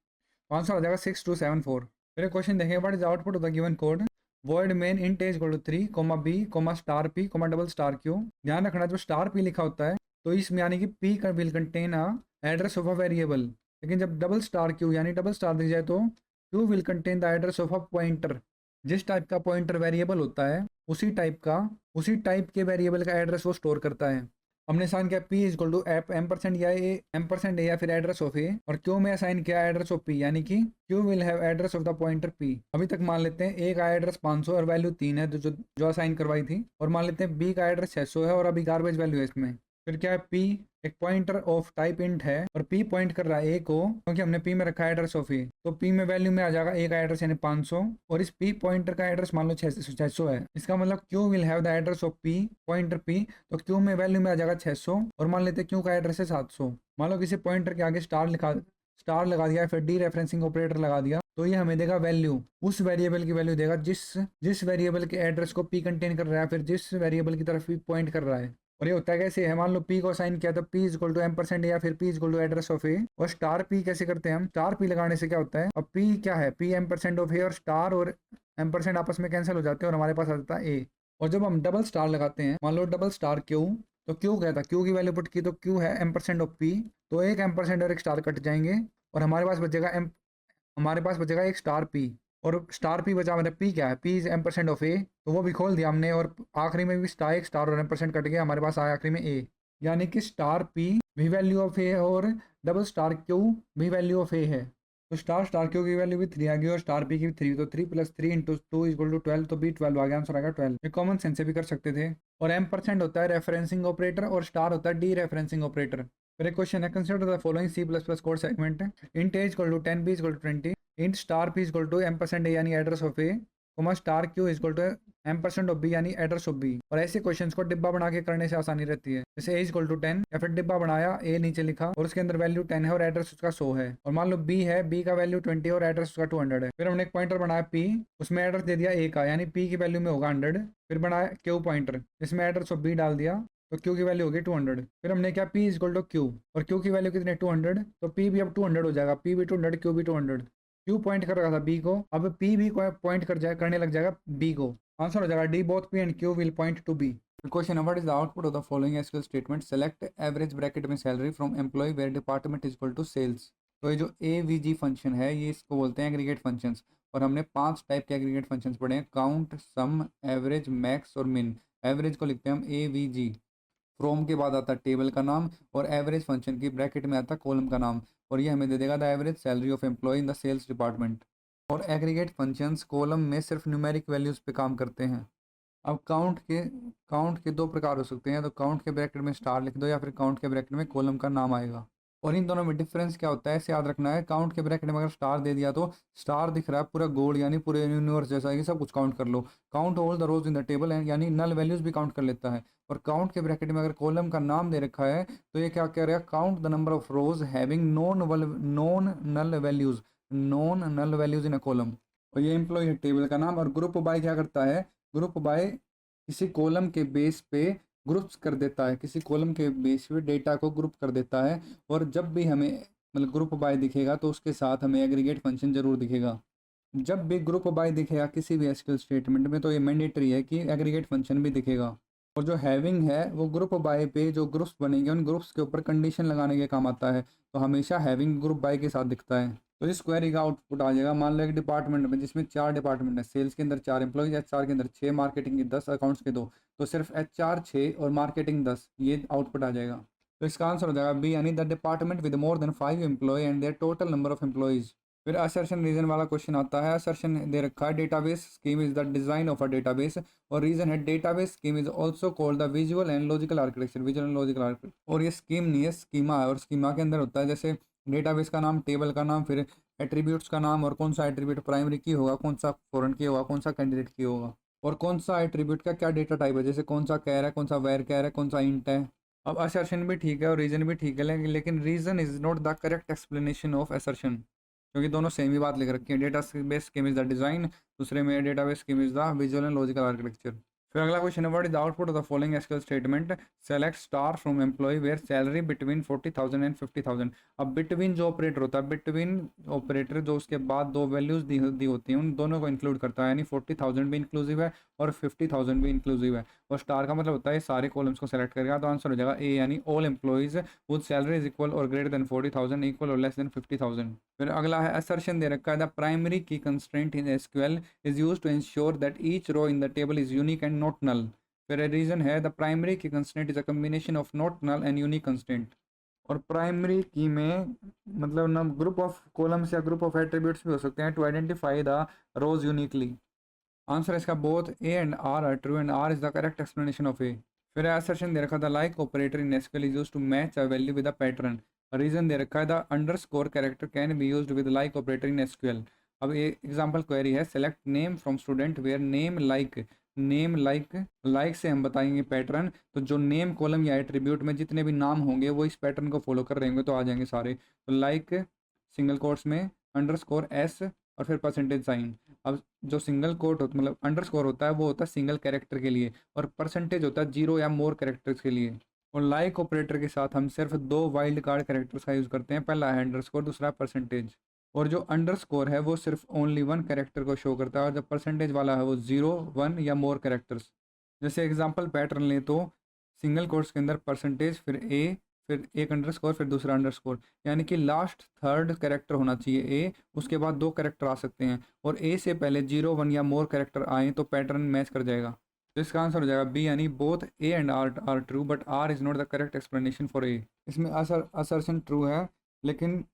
तो आंसर हो जाएगा 6 2 7 4। फिर क्वेश्चन देखेंगे what is output of the given code void main int a equal to 3 b star p double star q। ध्यान रखना जो स्टार p लिखा होता है तो इसमें यानी कि p का will contain address of a variable, लेकिन जब डबल स्टार q यानी डबल स्टार दिख जाए तो q will contain the address of a pointer, जिस टाइप का पॉइंटर वेरिएबल होता है उसी टाइप के वेरिएबल का एड्रेस वो स्टोर करता है। हमने असाइन किया p इजक्वल टू एम% या ए या फिर एड्रेस ऑफ ए, और क्यू में असाइन किया एड्रेस ऑफ p, यानी कि Q will have address of the pointer p। अभी तक मान लेते हैं a का एड्रेस 500 और वैल्यू 3 है जो असाइन करवाई थी, और मान लेते हैं b का एड्रेस 600 है और अभी गार्बेज वैल्यू है इसमें। फिर क्या है, p एक पॉइंटर ऑफ टाइप इंट है और p पॉइंट कर रहा है a को, क्योंकि हमने p में रखा है एड्रेस ऑफ a, तो p में वैल्यू में आ जाएगा a का एड्रेस यानी 500, और इस p पॉइंटर का एड्रेस मान लो 600 है। इसका मतलब q will have the address of p pointer p, तो q में वैल्यू में आ जाएगा 600, और मान लेते हैं q का एड्रेस है 700। मान लो किसी पॉइंटर के आगे स्टार लगा दिया, फिर डी रेफरेंसिंग ऑपरेटर लगा दिया, तो ये हमें देगा वैल्यू, उस वेरिएबल की वैल्यू देगा जिस वेरिएबल के एड्रेस को p कंटेन कर रहा है, फिर जिस वेरिएबल की तरफ p पॉइंट कर रहा है। और ये होता है कैसे है, मान लो p को असाइन किया तो p इजक्वल टू एम% या फिर p is equal to address of a, और स्टार p कैसे करते हैं हम, स्टार p लगाने से क्या होता है, अब p क्या है, p एम% ऑफ ए, और स्टार और एम% आपस में कैंसिल हो जाते हैं और हमारे पास आ जाता है a। और जब हम डबल स्टार लगाते हैं, मान लो डबल स्टार q, तो q क्या था, q की वैल्यू पुट की तो q है एम% ऑफ p, तो एक एम% और एक स्टार कट जाएंगे और हमारे पास बचेगा एक स्टार p, और स्टार p बचा मेरा p क्या है, p इज एम% ऑफ ए, तो वो भी खोल दिया हमने, और आखिरी में भी एक स्टार और एम% कट गया, हमारे पास आया आखिरी में a, यानी कि स्टार p भी वैल्यू ऑफ ए और डबल स्टार q भी वैल्यू ऑफ ए है। तो स्टार q की वैल्यू भी 3 आ गई और स्टार p की भी 3, तो 3 + 3 × 2 इक्वल टू 12, तो b 12 आ गया, आंसर आ गया 12। ये कॉमन सेंस से भी कर सकते थे। और एम% होता है रेफरेंसिंग ऑपरेटर और स्टार होता है डी रेफरेंसिंग ऑपरेटर। फिर एक क्वेश्चन है, consider the following C++ code segment, int a equal to 10, b equal to 20, int star p equal to एम% a यानी address of a, star q equal to एम% of b यानी address of b। और ऐसे questions को डिब्बा बना के करने से आसानी रहती है, जैसे a इक्वल टू 10, या फिर डिब्बा बनाया, a नीचे लिखा और उसके अंदर वैल्यू 10 है और एड्रेस उसका 100 है, और मान लो b है, b का वैल्यू 20 और एड्रेस उसका 200 है। फिर हमने एक पॉइंटर बनाया p, उसमें एड्रेस दे दिया a का, यानी p की वैल्यू में होगा 100। फिर बनाया q पॉइंटर, जिसमें एड्रेस ऑफ b डाल दिया, तो q की वैल्यू होगी 200। फिर हमने क्या, p इक्वल टू q, और q की वैल्यू कितनी, 200, तो p भी अब 200 हो जाएगा, p भी 200, q भी 200। q पॉइंट कर रहा था b को, अब p भी पॉइंट करने लग जाएगा b को, आंसर हो जाएगा D, both p and q will point to b। Question है, what is the output of the following SQL statement, select average bracket में salary from employee where department is equal to sales. तो ये जो AVG function है, ये इसको बोलते हैं एग्रीगेट फंक्शंस, और हमने 5 टाइप के एग्रीगेट फंक्शंस पढ़े हैं, काउंट, सम, एवरेज, मैक्स और मिन। एवरेज को लिखते हैं हम AVG, फ्रॉम के बाद आता है टेबल का नाम, और एवरेज फंक्शन की ब्रैकेट में आता है कॉलम का नाम, और ये हमें दे देगा the average salary of employee in the sales department. और एग्रीगेट फंक्शंस कॉलम में सिर्फ न्यूमेरिक वैल्यूज़ पे काम करते हैं। अब काउंट के 2 प्रकार हो सकते हैं, तो काउंट के ब्रैकेट में स्टार लिख दो या फिर काउंट के ब्रैकेट में कॉलम का नाम आएगा। और इन दोनों में डिफरेंस क्या होता है, इसे याद रखना है। काउंट के ब्रैकेट में अगर स्टार दे दिया तो स्टार दिख रहा है पूरा गोल, यानी पूरे यूनिवर्स जैसा कि सब कुछ काउंट कर लो। Count all the rows in the table, यानी नल वैल्यूज भी काउंट कर लेता है। और काउंट के ब्रैकेट में अगर कॉलम का नाम दे रखा है तो ये क्या कह रहा है, count the number of rows having non null values in a column. और ये एम्प्लॉय टेबल का नाम। और ग्रुप बाय क्या करता है, ग्रुप बाय किसी कॉलम के बेस पे ग्रुप्स कर देता है, किसी कॉलम के बेस पे डेटा को ग्रुप कर देता है। और जब भी हमें मतलब ग्रुप बाय दिखेगा तो उसके साथ हमें एग्रीगेट फंक्शन जरूर दिखेगा। जब भी ग्रुप बाय दिखेगा किसी भी एसक्यूएल स्टेटमेंट में तो ये मैंडेटरी है कि एग्रीगेट फंक्शन भी दिखेगा। और जो हैविंग है वो ग्रुप बाय पे जो ग्रुप्स बनेंगे उन ग्रुप्स के ऊपर कंडीशन लगाने के काम आता है, तो हमेशा हैविंग ग्रुप बाय के साथ दिखता है। तो इस क्वेरी का आउटपुट आ जाएगा, मान लो एक डिपार्टमेंट में जिसमें 4 डिपार्टमेंट है, सेल्स के अंदर 4 एम्प्लॉइज, HR के अंदर 6, मार्केटिंग के 10, अकाउंट्स के 2, तो सिर्फ HR 6 और मार्केटिंग 10, ये आउटपुट आ जाएगा। तो इसका आंसर हो जाएगा बी, यानी the department with more than 5 employee and their total number of employees. फिर असर्शन रीजन वाला क्वेश्चन आता है। असर्शन दे रखा है, database schema is the design of a database, और रीजन है database schema is also called the visual and logical architecture, visual and logical architecture. और ये स्कीम नहीं है, स्कीमा है, और स्कीमा के अंदर होता है जैसे डेटाबेस का नाम, टेबल का नाम, फिर एट्रीब्यूट्स का नाम, और कौन सा एट्रीब्यूट प्राइमरी की होगा, कौन सा फॉरेन की होगा, कौन सा कैंडिडेट की होगा, और कौन सा एट्रीब्यूट का क्या डेटा टाइप है, जैसे कौन सा कैर है, कौन सा वेर कैर है, कौन सा इंट है। अब असर्शन भी ठीक है और रीजन भी ठीक है, लेकिन reason is not the correct explanation of assertion, क्योंकि दोनों सेम ही बात लिख रखी है। Data base scheme is the design, दूसरे में data base scheme is the visual and logical architecture. फिर अगला क्वेश्चन है what is the output of the following SQL statement, select star from employee where salary between 40,000 and 50,000। अब between जो operator होता है, between operator जो उसके बाद दो वैल्यूज दी होती हैं उन दोनों को इंक्लूड करता है, यानी 40,000 भी इंक्लूसिव है और 50,000 भी इंक्लूसिव है। और स्टार का मतलब होता है सारे कॉलम्स को सेलेक्ट करेगा, तो आंसर हो जाएगा ए, यानी all employees would salary is equal or greater than 40,000 equal or less than 50,000। फिर अगला है असर्शन दे रखा है the primary key constraint in SQL is used to ensure that each row in the table is unique and not null. फिर reason है the primary key constant is a combination of not null and unique constant. और primary key में मतलब ना group of columns या group of attributes भी हो सकते हैं to identify the rows uniquely. Answer इसका both A and R are true and R is the correct explanation of ए। फिर असर्शन दे रखा था like operator in SQL is used to match a value with a pattern. Reason दे रखा है the underscore character can be used with like operator in SQL. अब ये example query है select name from student where name like से हम बताएंगे pattern, तो जो नेम कॉलम या एट्रीब्यूट में जितने भी नाम होंगे वो इस पैटर्न को फॉलो कर रहे होंगे तो आ जाएंगे सारे। तो लाइक सिंगल कोट्स में अंडरस्कोर एस और फिर परसेंटेज साइन। अब जो सिंगल कोट होता मतलब अंडरस्कोर होता है वो होता है सिंगल कैरेक्टर के लिए और परसेंटेज होता है 0 या मोर कैरेक्टर्स के लिए। और लाइक ऑपरेटर के साथ हम सिर्फ दो वाइल्ड कार्ड कैरेक्टर्स का यूज़ करते हैं, पहला है अंडरस्कोर, दूसरा है परसेंटेज। और जो अंडरस्कोर है वो सिर्फ ओनली वन कैरेक्टर को शो करता है और जो परसेंटेज वाला है वो 0, 1 या मोर कैरेक्टर्स। जैसे एग्जांपल पैटर्न लें तो सिंगल कोट्स के अंदर परसेंटेज फिर ए फिर एक अंडरस्कोर फिर दूसरा अंडरस्कोर, यानी कि लास्ट थर्ड कैरेक्टर होना चाहिए ए, उसके बाद दो कैरेक्टर आ सकते हैं और ए से पहले 0, 1 या मोर कैरेक्टर आए तो पैटर्न मैच कर जाएगा। तो इसका आंसर हो जाएगा बी, यानी both A and R are true but R is not the correct explanation for A. इसमें असर्शन ट्रू है लेकिन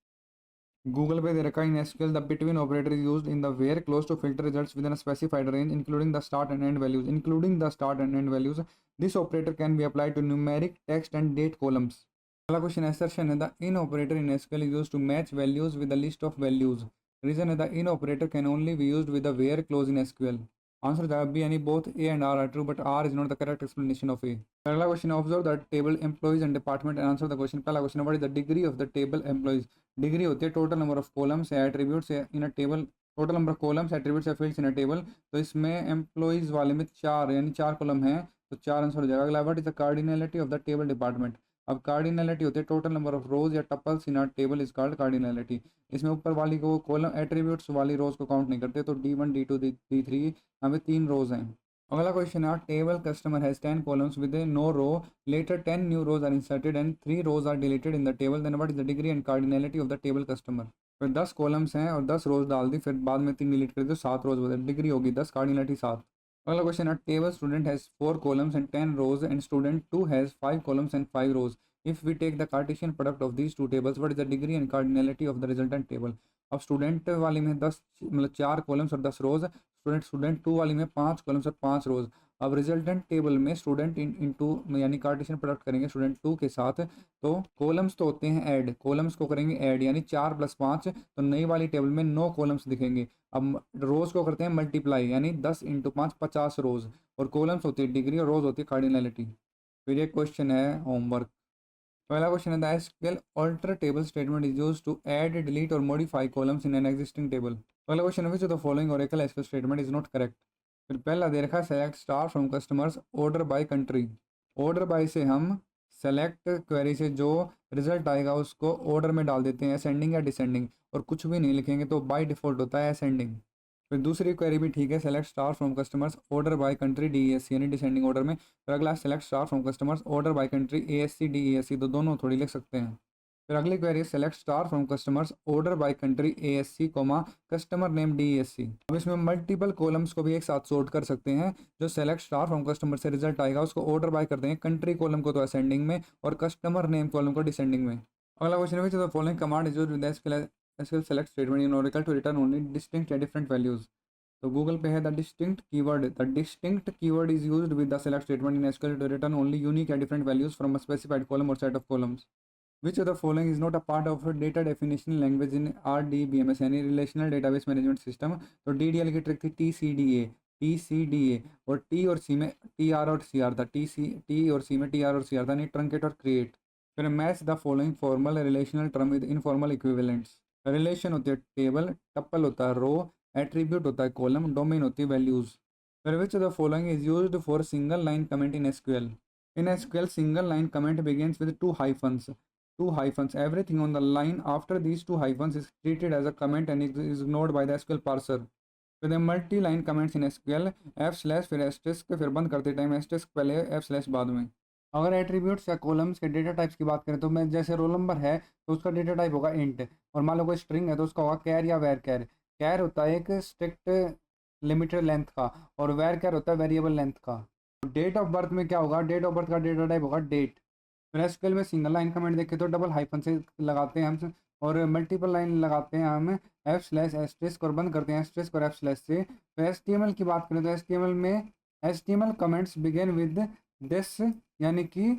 गूगल पे दे रखा है in SQL the between operator is used in the where clause to filter results within a specified range including the start and end values this operator can be applied to numeric text and date columns. अगला question assertion है the in operator in SQL is used to match values with the list of values. Reason है the in operator can only be used with the where clause in SQL. Answer हो जाएगा B, यानी both A and R true but R is not the correct explanation of A. अगला question observe the table employees and department and answer the question. पहला question what is the degree of the table employees. Degree होती है total number of columns या attributes in a table, total number of columns attributes या fields in a table. तो इसमें employees वाले में 4 यानी 4 कॉलम हैं तो 4 आंसर हो जाएगा। अगला what is the cardinality of the table department. अब कार्डिनलिटी होती है टोटल नंबर ऑफ रोज या tuples in a table is called cardinality. इसमें ऊपर वाली को कॉलम एट्रीब्यूट्स वाली रोज को काउंट नहीं करते, तो D1 D2 D3 यहाँ पे 3 रोज हैं। अगला क्वेश्चन है table customer has 10 columns with no row, later 10 new rows are inserted and 3 rows are deleted in the table, then what is the degree and cardinality of the table customer. फिर 10 columns हैं और 10 रोज डाल दी, फिर बाद में 3 delete कर दी तो 7 रोज बदल, डिग्री होगी 10, कार्डिनलिटी 7। अगला क्वेश्चन है table student has 4 columns and 10 rows and student 2 has 5 columns and 5 rows. If we take the Cartesian product of these two tables what is the degree and cardinality of the resultant table. अब student वाली में 10 मतलब 4 columns और 10 रोज, student 2 वाली में 5 columns और 5 रोज। अब resultant table में स्टूडेंट इनटू यानी कार्टेशियन प्रोडक्ट करेंगे स्टूडेंट 2 के साथ, तो कॉलम्स तो होते हैं ऐड, कॉलम्स को करेंगे ऐड यानी 4 + 5, तो नई वाली टेबल में 9 कॉलम्स दिखेंगे। अब रोज़ को करते हैं मल्टीप्लाई यानी 10 × 5 50 रोज़, और कॉलम्स होती है डिग्री और रोज़ होती है कार्डिनलिटी। फिर एक क्वेश्चन है होमवर्क। पहला क्वेश्चन है the SQL alter table statement is used to add, delete और modify columns in an existing table. अगला क्वेश्चन है which of the following Oracle SQL statement is not correct. फिर पहला दे रखा है select star from customers order by country. Order by से हम सेलेक्ट क्वेरी से जो रिजल्ट आएगा उसको ऑर्डर में डाल देते हैं असेंडिंग या डिसेंडिंग, और कुछ भी नहीं लिखेंगे तो बाय डिफ़ॉल्ट होता है असेंडिंग। फिर दूसरी क्वेरी भी ठीक है, select star from customers order by country DESC यानी डिसेंडिंग ऑर्डर में। फिर अगला select star from customers order by country ASC DESC, तो दोनों थोड़ी लिख सकते हैं। फिर अगली query select star from customers order by country ASC customer name DESC। अब इसमें मल्टीपल कॉलम्स को भी एक साथ सॉर्ट कर सकते हैं। जो सेलेक्ट स्टार फ्रॉम कस्टमर से रिजल्ट आएगा उसको ऑर्डर बाय कर देंगे, कंट्री कॉलम को तो असेंडिंग में और कस्टमर नेम कॉलम को डिसेंडिंग में। अगला क्वेश्चन है the following command is used with SQL select statement in Oracle to return only distinct या डिफरेंट वैल्यूज। तो गूगल पे है the distinct keyword is used with the select statement in SQL to return only unique या different values from a specified column और set of columns. Which of the following is not a part of a data definition language in RDBMS यानी relational database management system. तो DDL की trick थी TCDA और T और C में TR और CR था, T और C में TR और CR था, नहीं ट्रंकेट और क्रिएट। फिर match the following formal relational term with informal equivalents. Relation होती है टेबल, टप्पल होता है रो, एट्रीब्यूट होता है कॉलम, डोमेन होती है वैल्यूज़। फिर विच of the following is used for single line comment in SQL? In SQL, single line comment begins with two hyphens. Two hyphens. Everything on the line after these two hyphens is treated as a comment and is ignored by the SQL parser. With the multi-line comments in SQL, f slash फिर asterisk फिर बंद करते time asterisk पहले f slash बाद में। अगर attributes या columns के डेटा टाइप्स की बात करें तो मैं जैसे रोल नंबर है तो उसका डेटा टाइप होगा इंट, और मान लो कोई स्ट्रिंग है तो उसका होगा कैर या वेर कैर। कैर होता है एक स्ट्रिक्ट लिमिटेड लेंथ का, और वेर कैर होता है वेरिएबल लेंथ का। डेट ऑफ बर्थ में क्या होगा, डेट ऑफ बर्थ का डेटा टाइप होगा डेट। फिर एसक्यूएल में सिंगल लाइन कमेंट देखें तो डबल हाइफन से लगाते हैं हम, और मल्टीपल लाइन लगाते हैं हम एफ स्लैश एस्ट्रिस्क और बंद करते हैं एस्ट्रिस्क और एफ स्लैश से। तो एचटीएमएल की बात करें तो एचटीएमएल में HTML comments begin with this, यानी कि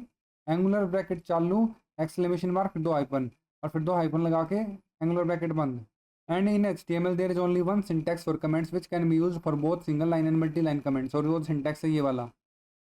एंगुलर ब्रैकेट चालू एक्सक्लेमेशन मार्क दो हाइफन, और फिर दो हाइफन लगा के एंगुलर ब्रैकेट बंद। And in HTML there is only one syntax for comments which can be used for both single line and multi line comments, और वो syntax है ये वाला।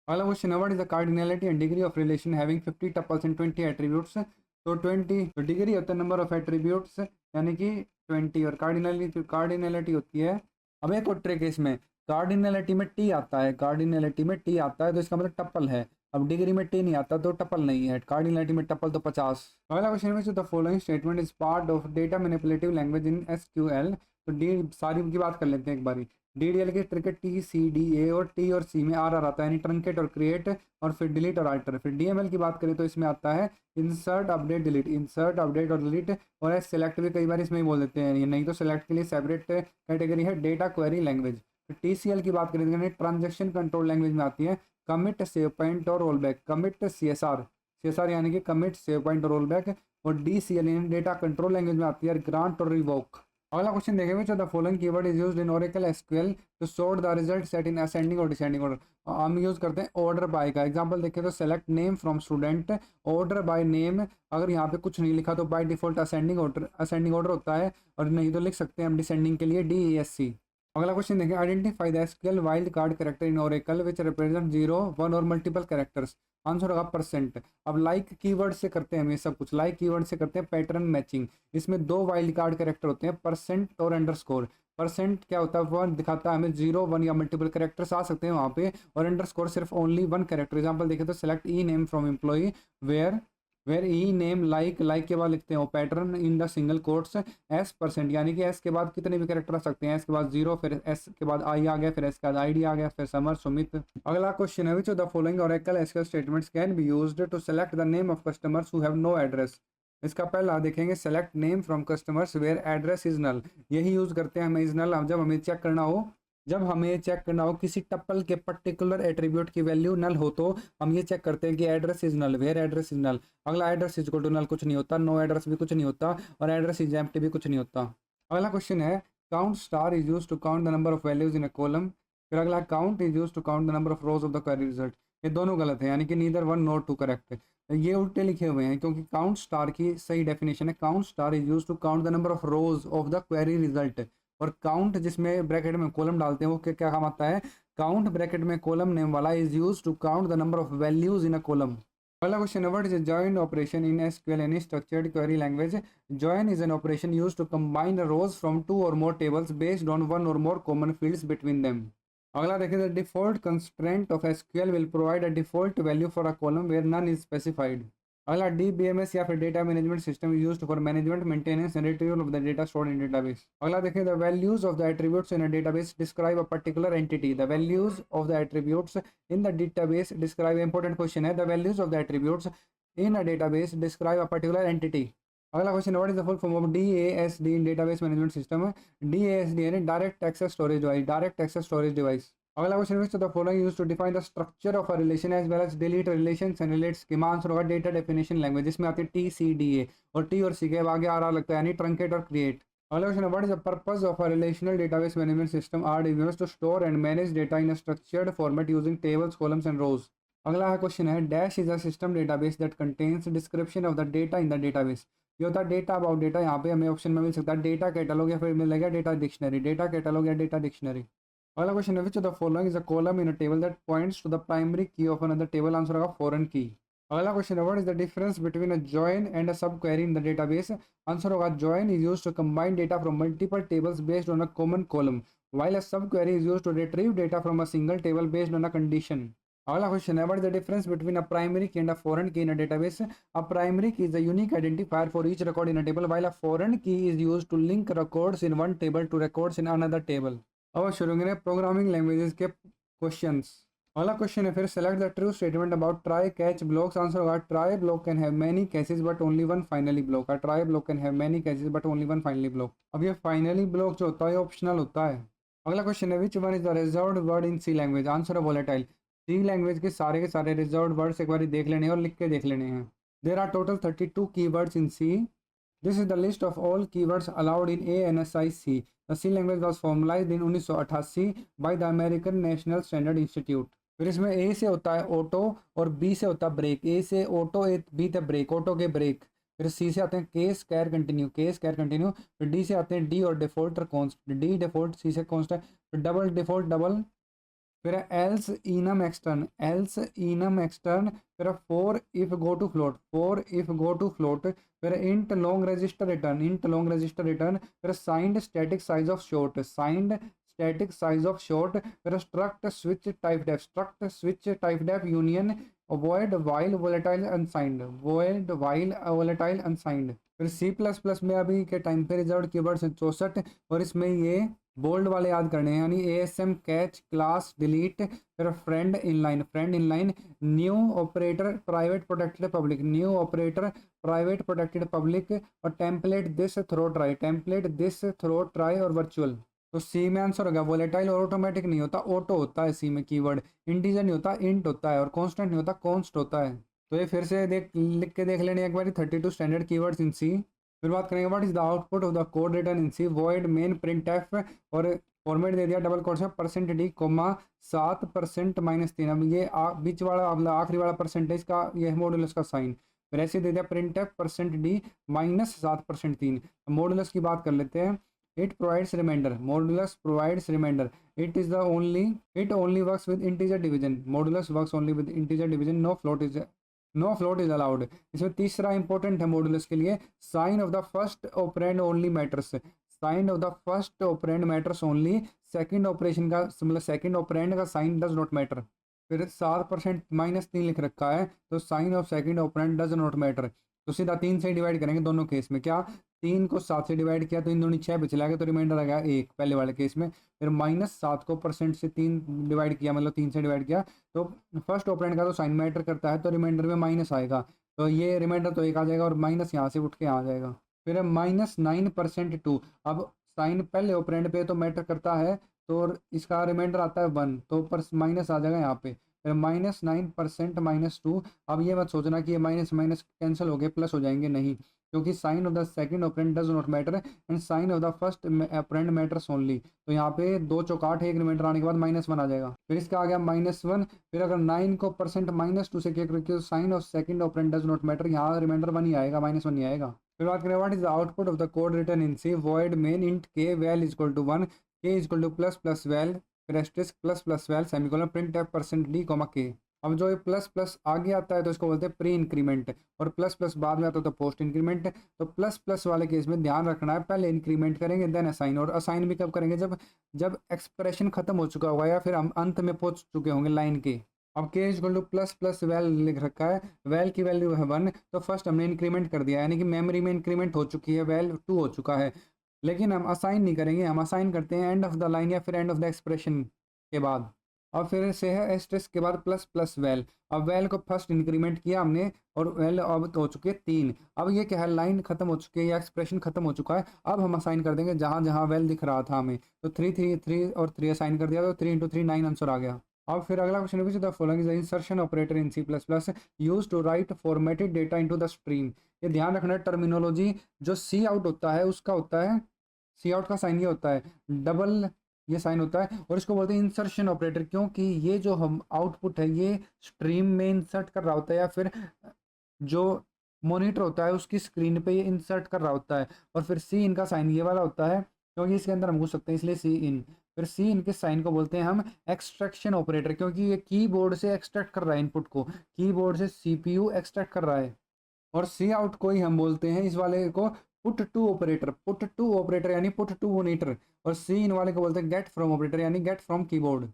अगला क्वेश्चन है what is the cardinality and degree of relation having 50 tuples and 20 attributes? तो 20 तो degree होता है नंबर ऑफ एट्रीब्यूट्स यानी कि 20, और कार्डिनलिटी होती है। अब एक और ट्रिक है इसमें, कार्डिनलिटी में टी आता है, कार्डिनलिटी में टी आता है तो इसका मतलब टप्पल है। अब डिग्री में टी नहीं आता तो टप्पल नहीं है, कार्डिनलिटी में टप्पल तो 50। अगला क्वेश्चन है the following statement is part of data manipulative language in SQL? तो डी सारी की बात कर लेते हैं एक बारी। DDL के trick T C D A और टी और सी में आर आता है, यानी ट्रंकेट और क्रिएट और फिर डिलीट और अल्टर। फिर DML की बात करें तो इसमें आता है insert update delete, insert update और डिलीट, और सेलेक्ट भी कई बार इसमें ही बोल देते हैं, ये नहीं तो सेलेक्ट के लिए सेपरेट कैटेगरी है डेटा क्वेरी लैंग्वेज। फिर TCL की बात करें तो ट्रांजेक्शन कंट्रोल लैंग्वेज में आती है कमिट सेव पॉइंट और रोल बैक, कमिट CSR यानी कि कमिट सेव पॉइंट और रोल बैक। और DCL यानी डेटा कंट्रोल लैंग्वेज में आती है ग्रांट और रिवोक। अगला क्वेश्चन देखेंगे जो the following keyword is used in Oracle SQL to sort the result set in ascending or descending order? हम यूज करते हैं ऑर्डर बाय का। एग्जांपल देखें तो select name from student, order by name. अगर यहाँ पे कुछ नहीं लिखा तो बाय डिफॉल्ट असेंडिंग ऑर्डर होता है, और नहीं तो लिख सकते हैं हम डिसेंडिंग के लिए DESC। अगला क्वेश्चन देखें identify the SQL wild card character in Oracle which represent 0, 1 और मल्टीपल कैरेक्टर्स। आंसर होगा %। अब लाइक कीवर्ड से करते हैं हम ये सब कुछ, लाइक कीवर्ड से करते हैं पैटर्न मैचिंग। इसमें दो वाइल्ड कार्ड कैरेक्टर होते हैं, % और अंडरस्कोर। % क्या होता है, वो दिखाता है हमें 0, 1 या मल्टीपल कैरेक्टर्स आ सकते हैं वहाँ पे, और अंडरस्कोर सिर्फ ओनली 1 कैरेक्टर। एग्जाम्पल देखें तो select E name from employee where E name like के बाद लिखते हैं pattern in the single quotes S%, यानी कि S के बाद कितने भी कैरेक्टर आ सकते हैं। S के बाद 0, फिर S के बाद I आ गया, फिर S के बाद ID आ गया, फिर समर सुमित। अगला क्वेश्चन है which of the following Oracle SQL statements can be used to select the name of customers who have no address? इसका पहला देखेंगे select name from customers where address is null. यही use करते हैं हम is null जब हमें check करना हो किसी टप्पल के पर्टिकुलर एट्रीब्यूट की वैल्यू नल हो, तो हम ये चेक करते हैं कि address is null, where address is null. अगला address is equal to null कुछ नहीं होता, नो एड्रेस भी कुछ नहीं होता, और एड्रेस इज एम्प्टी भी कुछ नहीं होता। अगला क्वेश्चन है count star is use to count the number of values in a column. फिर अगला count is use to count the number of rows of the query result. ये दोनों गलत है, यानी कि नीदर 1 नॉट 2 करेक्ट। ये उल्टे लिखे हुए हैं, क्योंकि काउंट स्टार की सही डेफिनेशन है count star is use to count the number of rows of the query result. और काउंट जिसमें ब्रैकेट में कॉलम डालते हैं वो क्या काम आता है, काउंट ब्रैकेट में कॉलम नेम वाला is use to count the number of values in a column. अगला क्वेश्चन है what is a join operation in SQL any structured query language? Join is an operation used to combine rose from 2 or more tables based on 1 or more common fields between them. अगला देखें the default constraint of SQL will provide a default value for a column where none is specified. अगला DBMS या फिर data management system used for management maintenance and retrieval of the data stored in database. अगला देखें the values of the attributes in a database describe a particular entity. The values of the attributes in the database describe, important question है, the values of the attributes in a database describe a particular entity. अगला question what is the full form of DASD in database management system? DASD यानी direct access storage device, direct access storage device. अगला question which the following used to define the structure of a relation as well as delete relations and relate schema? Answer होगा data definition language, जिसमें आती है TCDA, और T और C के आगे are लगता है, यानी ट्रंकेट और क्रिएट। अगला question what is the purpose of a relational database management system? RDBMS to store and manage data in a structured format using tables columns and rows. अगला question है dash is a system database that contains description of the data in the database. ये होता है data about data. यहाँ पे हमें option में मिल सकता है डेटा कैटलॉग या फिर मिलेगा डेटा डिक्शनरी, डेटा कैटलॉग या डेटा डिक्शनरी। अगला क्वेश्चन है which of the following is a column in a table that points to the primary key of another table? Answer होगा फॉरेन की। अगला question है what is the difference between a join and a subquery in the database? Answer होगा join is used to combine data from multiple tables based on a common column, while a subquery is used to retrieve data from a single table based on a condition. अगला question है, what is the difference between a primary key and a foreign key in a database? A primary key is a unique identifier for each record in a table, while a foreign key is used to link records in one table to records in another table. अब शुरू करें programming languages के questions. अगला question है फिर, select the true statement about try catch blocks. Answer होगा try block can have many catches but only one finally block. Try block can have many catches but only one finally block. अब ये finally block जो होता है optional होता है। अगला question है, which one is the reserved word in C language? Answer है वोलेटाइल। सी लैंग्वेज के सारे रिजर्व्ड वर्ड्स एक बार देख लेने हैं और लिख के देख लेने हैं। There are total 32 keywords in C. This is the list of all keywords allowed in ANSI-C। The C language was formalised in 1988 by the American National Standard Institute. फिर इसमें ए से होता है ऑटो और बी से होता है ब्रेक। ए से ऑटो, बी से ब्रेक, ऑटो के ब्रेक। फिर सी से आते हैं केस कैर कंटिन्यू, केस कैर कंटिन्यू। फिर डी से आते हैं डी और डिफॉल्ट और कॉन्स्ट, डी डिफॉल्ट, सी से कॉन्स्ट है। फिर डबल डिफॉल्ट डबल। फिर else enum extern, else enum extern. फिर for if goto float, for if goto float. फिर int long register return, int long register return. फिर signed static sizeof short, signed static sizeof short. फिर struct switch typedef, struct switch typedef union. Void while volatile unsigned, void while volatile unsigned. फिर C++ में अभी के time पे reserve keywords 64 और इसमें ये bold वाले याद करने हैं, यानी ASM कैच क्लास डिलीट। फिर friend inline, friend inline. New operator private protected public, new operator private protected public. और template this throw try, template this throw try और वर्चुअल। तो सी में आंसर होगा वोलेटाइल। और ऑटोमेटिक नहीं होता, auto होता है सी में कीवर्ड। इंटीजर नहीं होता, इंट होता है। और कांस्टेंट नहीं होता, कॉन्स्ट होता है। तो ये फिर से लिख के देख लेने एक बार, 32 स्टैंडर्ड कीवर्ड्स इन सी। फिर बात करेंगे what is the output of the code written in C. Void main printf और फॉर्मेट दे दिया डबल कोट्स में %d, 7% -3। अब ये बीच वाला आखिरी वाला परसेंटेज का ये है मॉडुलस का साइन। फिर ऐसे दे दिया प्रिंट एफ %d -7%3। मॉडुलस की बात कर लेते हैं। It provides remainder. Modulus provides remainder. It is the only. It only works with integer division. Modulus works only with integer division. No float is allowed. इसमें तीसरा इंपॉर्टेंट है modulus के लिए, sign of the first operand only matters. Sign of the first operand matters only. Second operation का मतलब second operand का sign does not matter. फिर 7% -3 लिख रखा है, तो sign of second operand does not matter. तो सीधा 3 से डिवाइड करेंगे दोनों केस में। क्या 3 को 7 से डिवाइड किया तो इन दोनों 6 बचला गया, तो रिमाइंडर आ गया 1 पहले वाले केस में। फिर -7 को % से 3 डिवाइड किया, मतलब 3 से डिवाइड किया, तो फर्स्ट ऑपरेंड का तो साइन मैटर करता है, तो रिमाइंडर में माइनस आएगा। तो ये रिमाइंडर तो 1 आ जाएगा और माइनस यहाँ से उठ के आ जाएगा। फिर -9% 2। अब साइन पहले ऑपरेंड पे तो मैटर करता है, तो इसका रिमाइंडर आता है 1, तो पर माइनस आ जाएगा यहाँ पे। फिर -9% -2। अब ये मत सोचना कि ये माइनस माइनस कैंसिल हो गए प्लस हो जाएंगे, नहीं, क्योंकि sign of the second operand does not matter and sign of the first operand matters only. तो यहाँ पे 2 चौकाट, एक रिमाइंडर आने के बाद -1 आ जाएगा। फिर इसका आ गया -1। फिर अगर 9 को % -2 से क्या करें, sign of second operand does not matter, यहाँ रिमाइंडर 1 ही आएगा, -1 ही आएगा। फिर बात करें what is the output of the code written in C. Void main int k val is equal to 1, k is equal to plus val फिर asterisk plus val semicolon print f %d, k। अब जो ये plus आगे आता है तो इसको बोलते हैं प्री इंक्रीमेंट, और प्लस बाद में आता है तो पोस्ट इंक्रीमेंट। तो प्लस वाले केस में ध्यान रखना है, पहले इंक्रीमेंट करेंगे देन असाइन। और असाइन भी कब करेंगे, जब एक्सप्रेशन खत्म हो चुका होगा या फिर हम अंत में पहुंच चुके होंगे लाइन के। अब k equal to plus val लिख रखा है, वैल की वैल्यू है 1, तो फर्स्ट हमने इंक्रीमेंट कर दिया, यानी कि मेमोरी में इंक्रीमेंट हो चुकी है, वैल 2 हो चुका है। लेकिन हम असाइन नहीं करेंगे, हम असाइन करते हैं एंड ऑफ द लाइन या फिर एंड ऑफ द एक्सप्रेशन के बाद। अब फिर से है एस्टेरिस्क के बाद प्लस वैल। अब वैल को फर्स्ट इंक्रीमेंट किया हमने और वैल अब तो हो चुकी है 3। अब ये क्या है, लाइन खत्म हो चुकी है या एक्सप्रेशन खत्म हो चुका है। अब हम असाइन कर देंगे जहाँ जहाँ वैल दिख रहा था हमें, तो 3 और 3 असाइन कर दिया, तो 3 × 3 9 आंसर आ गया। अब फिर अगला क्वेश्चन है, the following is the insertion operator in C++ used to write formatted data into the stream. ये ध्यान रखना है टर्मिनोलॉजी, जो सी आउट होता है उसका होता है, सी आउट का साइन ये होता है डबल, ये साइन होता है, और इसको बोलते हैं इंसर्शन ऑपरेटर, क्योंकि ये जो हम आउटपुट है ये स्ट्रीम में इंसर्ट कर रहा होता है या फिर जो मॉनिटर होता है उसकी स्क्रीन पे ये इंसर्ट कर रहा होता है। और फिर सी इन का साइन ये वाला होता है, क्योंकि इसके अंदर हम घुस सकते हैं, इसलिए सी इन। फिर सी इन के साइन को बोलते हैं हम एक्सट्रैक्शन ऑपरेटर, क्योंकि ये कीबोर्ड से एक्सट्रैक्ट कर रहा है इनपुट को, कीबोर्ड से CPU एक्सट्रैक्ट कर रहा है। और सी आउट को ही हम बोलते हैं इस वाले को पुट टू ऑपरेटर यानी पुट टू मॉनिटर, और सी इन वाले को बोलते हैं गेट फ्रॉम ऑपरेटर यानी गेट फ्रॉम कीबोर्ड।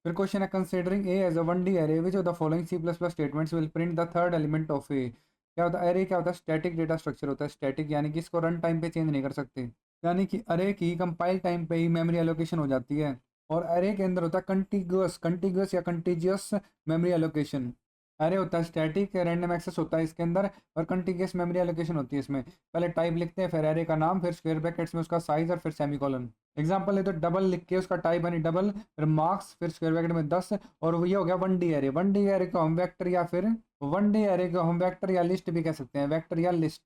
फिर क्वेश्चन है considering A as a 1D array which of the following C plus plus statements will print the third element of A. क्या होता है एरे, क्या होता है स्टैटिक डेटा स्ट्रक्चर होता है, स्टैटिक यानी कि इसको रन टाइम पे चेंज नहीं कर सकते, यानी कि अरे की कंपाइल टाइम पे ही मेमोरी एलोकेशन हो जाती है। और अरे के अंदर होता है कंटिग्यूस या कंटिजियस मेमोरी एलोकेशन। अरे होता है स्टैटिक, रैंडम एक्सेस होता है इसके अंदर, और कंटिग्यूस मेमोरी एलोकेशन होती है इसमें। पहले टाइप लिखते हैं, फिर एरे का नाम, फिर स्क्वायर ब्रैकेट्स में उसका साइज, और फिर सेमीकोलन। एग्जांपल ले तो डबल लिख के उसका टाइप यानी डबल, फिर मार्क्स, फिर स्क्वायर ब्रैकेट में 10, और ये हो गया 1D एरे। 1D एरे को हम वेक्टर या फिर 1D एरे को हम वेक्टर या लिस्ट भी कह सकते हैं, वेक्टर या लिस्ट।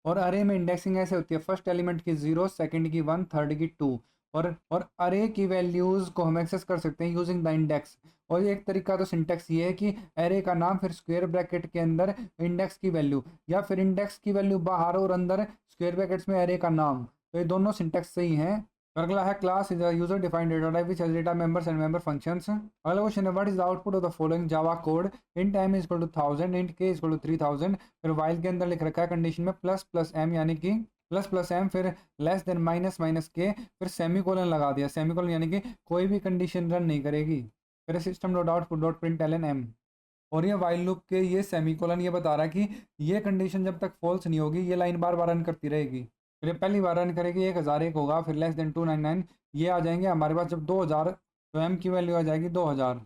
और अरे में इंडेक्सिंग ऐसे होती है, फर्स्ट एलिमेंट की 0, सेकंड की 1, थर्ड की 2। और अरे की वैल्यूज़ को हम एक्सेस कर सकते हैं यूजिंग द इंडेक्स। और ये एक तरीका तो सिंटेक्स ये है कि एरे का नाम फिर स्क्वायर ब्रैकेट के अंदर इंडेक्स की वैल्यू, या फिर इंडेक्स की वैल्यू बाहर और अंदर स्क्वायर ब्रैकेट्स में एरे का नाम। तो ये दोनों सिंटेक्स सही हैं। अगला है class is a user defined data type which has data members and member functions. अगला क्वेश्चन है what is the output of the following Java code. Int m is equal to 1000, int k is equal to 3000। फिर while के अंदर लिख रखा है condition में plus plus m यानी कि प्लस प्लस m, फिर less than minus minus k, फिर सेमीकोलन लगा दिया। सेमीकोलन यानी कि कोई भी कंडीशन रन नहीं करेगी। फिर system dot output dot print L N M. और ये वाइल लूप के ये सेमीकोलन ये बता रहा है कि ये कंडीशन जब तक फॉल्स नहीं होगी ये लाइन बार बार रन करती रहेगी। फिर ये पहली बार रन करेगी 1001 होगा, फिर लेस देन 299 ये आ जाएंगे हमारे पास। जब 2000 तो m की वैल्यू आ जाएगी 2000।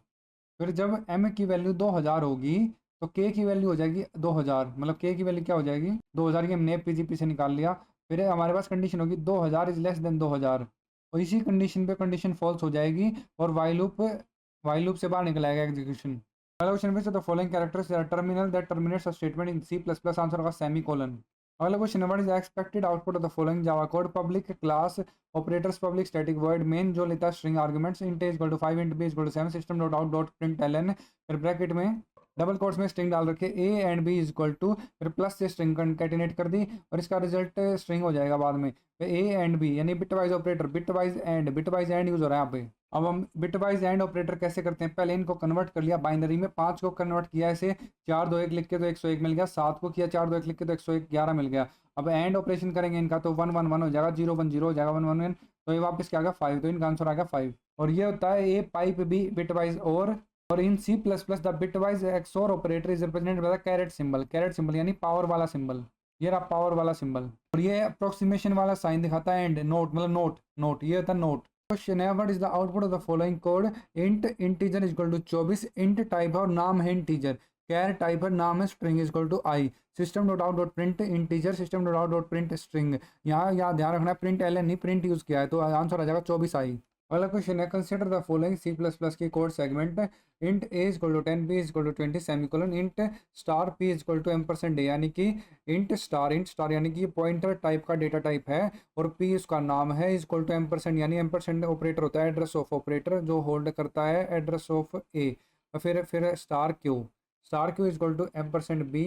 फिर जब m की वैल्यू 2000 होगी तो k की वैल्यू हो जाएगी 2000, मतलब k की वैल्यू क्या हो जाएगी 2000 की हमने पीजीपी से निकाल लिया। फिर हमारे पास कंडीशन होगी 2000 इज लेस देन 2000, और इसी कंडीशन पे कंडीशन फॉल्स हो जाएगी और वाइल लूप से बाहर निकल आएगा एग्जीक्यूशन। अगला क्वेश्चन में the following characters are terminal that terminates a statement in C plus plus, answer होगा सेमीकोलन। अगला क्वेश्चन है what is the expected output of the following Java code. Public class operators public static void main जो लेता है string arguments, int a equal to 5, int b equal to 7, system dot out dot print L N, फिर bracket में double quotes में string डाल रखे a and b equal to, फिर plus से स्ट्रिंग कंकैटिनेट कर दी और इसका रिजल्ट स्ट्रिंग हो जाएगा बाद में। फिर a एंड b यानी bitwise operator, bitwise and use हो रहा है यहाँ पे। अब हम बिटवाइज एंड ऑपरेटर कैसे करते हैं, पहले इनको कन्वर्ट कर लिया बाइनरी में, 5 को कन्वर्ट किया ऐसे 4 2 1 लिख के तो 101 मिल गया, 7 को किया 4 2 1 लिख के तो 101 11 मिल गया। अब एंड ऑपरेशन करेंगे इनका तो 1 1 1 हो जाएगा, 0 1 0 हो जाएगा, 1 1 1, तो ये वापस क्या आ गया 5, तो इनका आंसर आ गया 5। और ये होता है ए पाइप बी बिटवाइज और in C plus plus the bitwise XOR operator is represented by the caret symbol यानी पावर वाला सिंबल, ये रहा पावर वाला सिंबल। और ये अप्रोक्सीमेशन वाला साइन दिखाता है एंड नोट, मतलब नोट ये होता है नोट। क्वेश्चन है what is the output of the following code. Int integer is equal to 24, int type है और नाम है इंटीजर, कैर टाइप है नाम है string is equal to I, system dot out dot print integer, system dot out dot print string. यहाँ ध्यान रखना है प्रिंट एल नहीं प्रिंट यूज किया है, तो आंसर आ जाएगा 24 आई। अगला क्वेश्चन है consider the following C plus plus की code segment. Int a is equal to 10, b is equal to 20 semicolon, int star p is equal to ampersand a, यानी कि इंट स्टार यानी कि पॉइंटर टाइप का data type है और p उसका नाम है, इज इक्वल टू एम्परसेंड यानी एम्परसेंड ऑपरेटर होता है एड्रेस ऑफ ऑपरेटर जो होल्ड करता है एड्रेस ऑफ ए। फिर star Q is equal to ampersand B,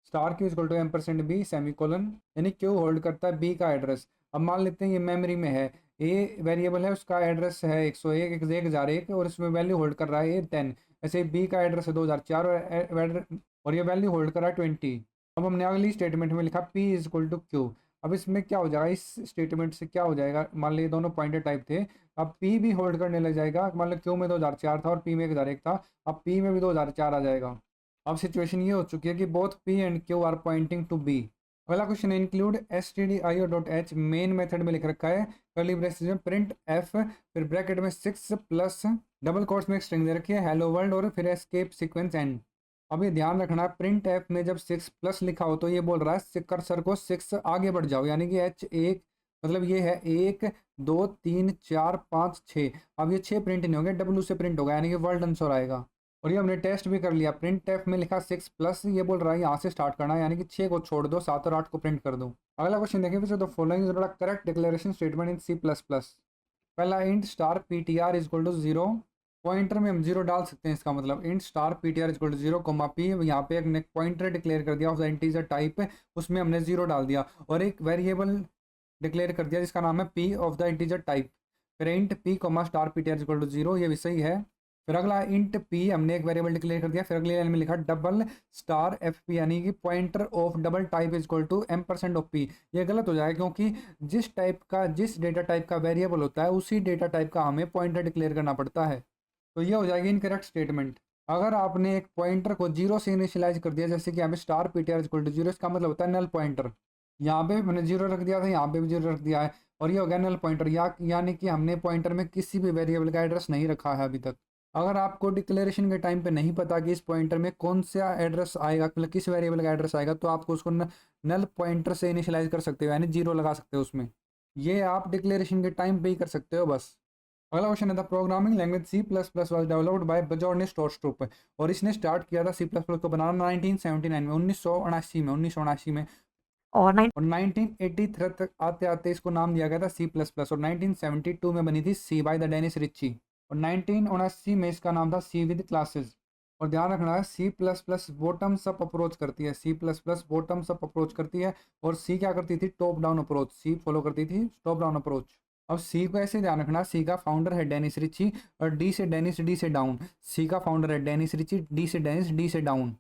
star Q is equal to ampersand B semicolon, यानी क्यू होल्ड करता है बी का एड्रेस। अब मान लेते हैं ये मेमोरी में है, ए वेरिएबल है उसका एड्रेस है 101 1001 और इसमें वैल्यू होल्ड कर रहा है ए 10, ऐसे बी का एड्रेस है 2004 और ये वैल्यू होल्ड कर रहा है 20। अब हमने अगली स्टेटमेंट में लिखा P is equal to Q. अब इसमें क्या हो जाएगा, इस स्टेटमेंट से क्या हो जाएगा, मान लीजिए दोनों पॉइंटर टाइप थे, अब पी भी होल्ड करने लग जाएगा, मान लो क्यू में 2004 था और पी में 1001 था, अब पी में भी 2004 आ जाएगा। अब सिचुएशन ये हो चुकी है कि both P and Q are pointing to B. अगला क्वेश्चन है इंक्लूड stdio.h मेन मेथड में लिख रखा है कर्ली ब्रेसेस में प्रिंट एफ, फिर ब्रैकेट में 6 प्लस डबल कोट्स में एक स्ट्रिंग दे रखी है हेलो वर्ल्ड और फिर एस्केप सीक्वेंस एंड। अब ये ध्यान रखना है प्रिंट एफ में जब 6 प्लस लिखा हो तो ये बोल रहा है कर्सर को 6 आगे बढ़ जाओ, यानी कि H1 मतलब ये है 1 2 3 4 5 6। अब ये 6 प्रिंट नहीं होंगे, W से प्रिंट होगा यानी कि वर्ल्ड आंसर आएगा। और ये हमने टेस्ट भी कर लिया, प्रिंट एफ में लिखा 6 प्लस, ये बोल रहा है यहाँ से स्टार्ट करना है यानी कि 6 को छोड़ दो 7 और 8 को प्रिंट कर दो। अगला क्वेश्चन देखिए फिर the following is correct declaration statement in C plus plus. पहला int star P T R is equal to 0, pointer में हम 0 डाल सकते हैं, इसका मतलब int star P T R is equal to 0 comma P, यहाँ पे एक पॉइंटर डिक्लेयर कर दिया ऑफ द इंटीजर टाइप, उसमें हमने 0 डाल दिया और एक वेरिएबल डिक्लेयर कर दिया जिसका नाम है P of the integer type. फिर int P comma star P T R is equal to 0, ये भी सही है। फिर अगला इंट पी, हमने एक वेरिएबल डिक्लेयर कर दिया। फिर अगली लाइन में लिखा डबल स्टार एफ पी, यानी कि pointer of double type is equal to M% of P. ये गलत हो जाएगा क्योंकि जिस डेटा टाइप का वेरिएबल होता है उसी डेटा टाइप का हमें पॉइंटर डिक्लेयर करना पड़ता है। तो ये हो जाएगी इनकरेक्ट स्टेटमेंट। अगर आपने एक पॉइंटर को जीरो से इनिशियलाइज कर दिया, जैसे कि यहाँ पे star P T R equal to zero, इसका मतलब होता है नल पॉइंटर। यहाँ पे मैंने जीरो रख दिया था, यहाँ पे भी जीरो रख दिया है, और ये हो गया नल पॉइंटर, यानी कि हमने पॉइंटर में किसी भी वेरिएबल का एड्रेस नहीं रखा है अभी तक। अगर आपको डिक्लेरेशन के टाइम पे नहीं पता कि इस पॉइंटर में कौन सा एड्रेस आएगा, मतलब किस वेरिएबल का एड्रेस आएगा, तो आपको उसको नल पॉइंटर से इनिशियलाइज कर सकते हो, यानी जीरो लगा सकते हो उसमें। ये आप डिक्लेरेशन के टाइम पे ही कर सकते हो बस। अगला क्वेश्चन है, the programming language C plus plus was developed by Bjarne Stroustrup, और इसने स्टार्ट किया था सी प्लस प्लस को बनाना 1979 में, 1979 में, और और 1983 तक आते आते इसको नाम दिया गया था सी प्लस प्लस, और 1972 में बनी थी सी बाय द डेनिस रिची, और 1979 में इसका नाम था सी विद क्लासेस। और ध्यान रखना है, C plus plus bottoms up approach करती है, C plus plus bottoms up approach करती है, और सी क्या करती थी, top down approach, C follow करती थी टॉप डाउन अप्रोच। अब सी को ऐसे ध्यान रखना, सी का फाउंडर है डेनिस रिची, और डी से डेनिस, डी से डाउन, सी का फाउंडर है डेनिस रिची, डी से डेनिस, डी से डाउन।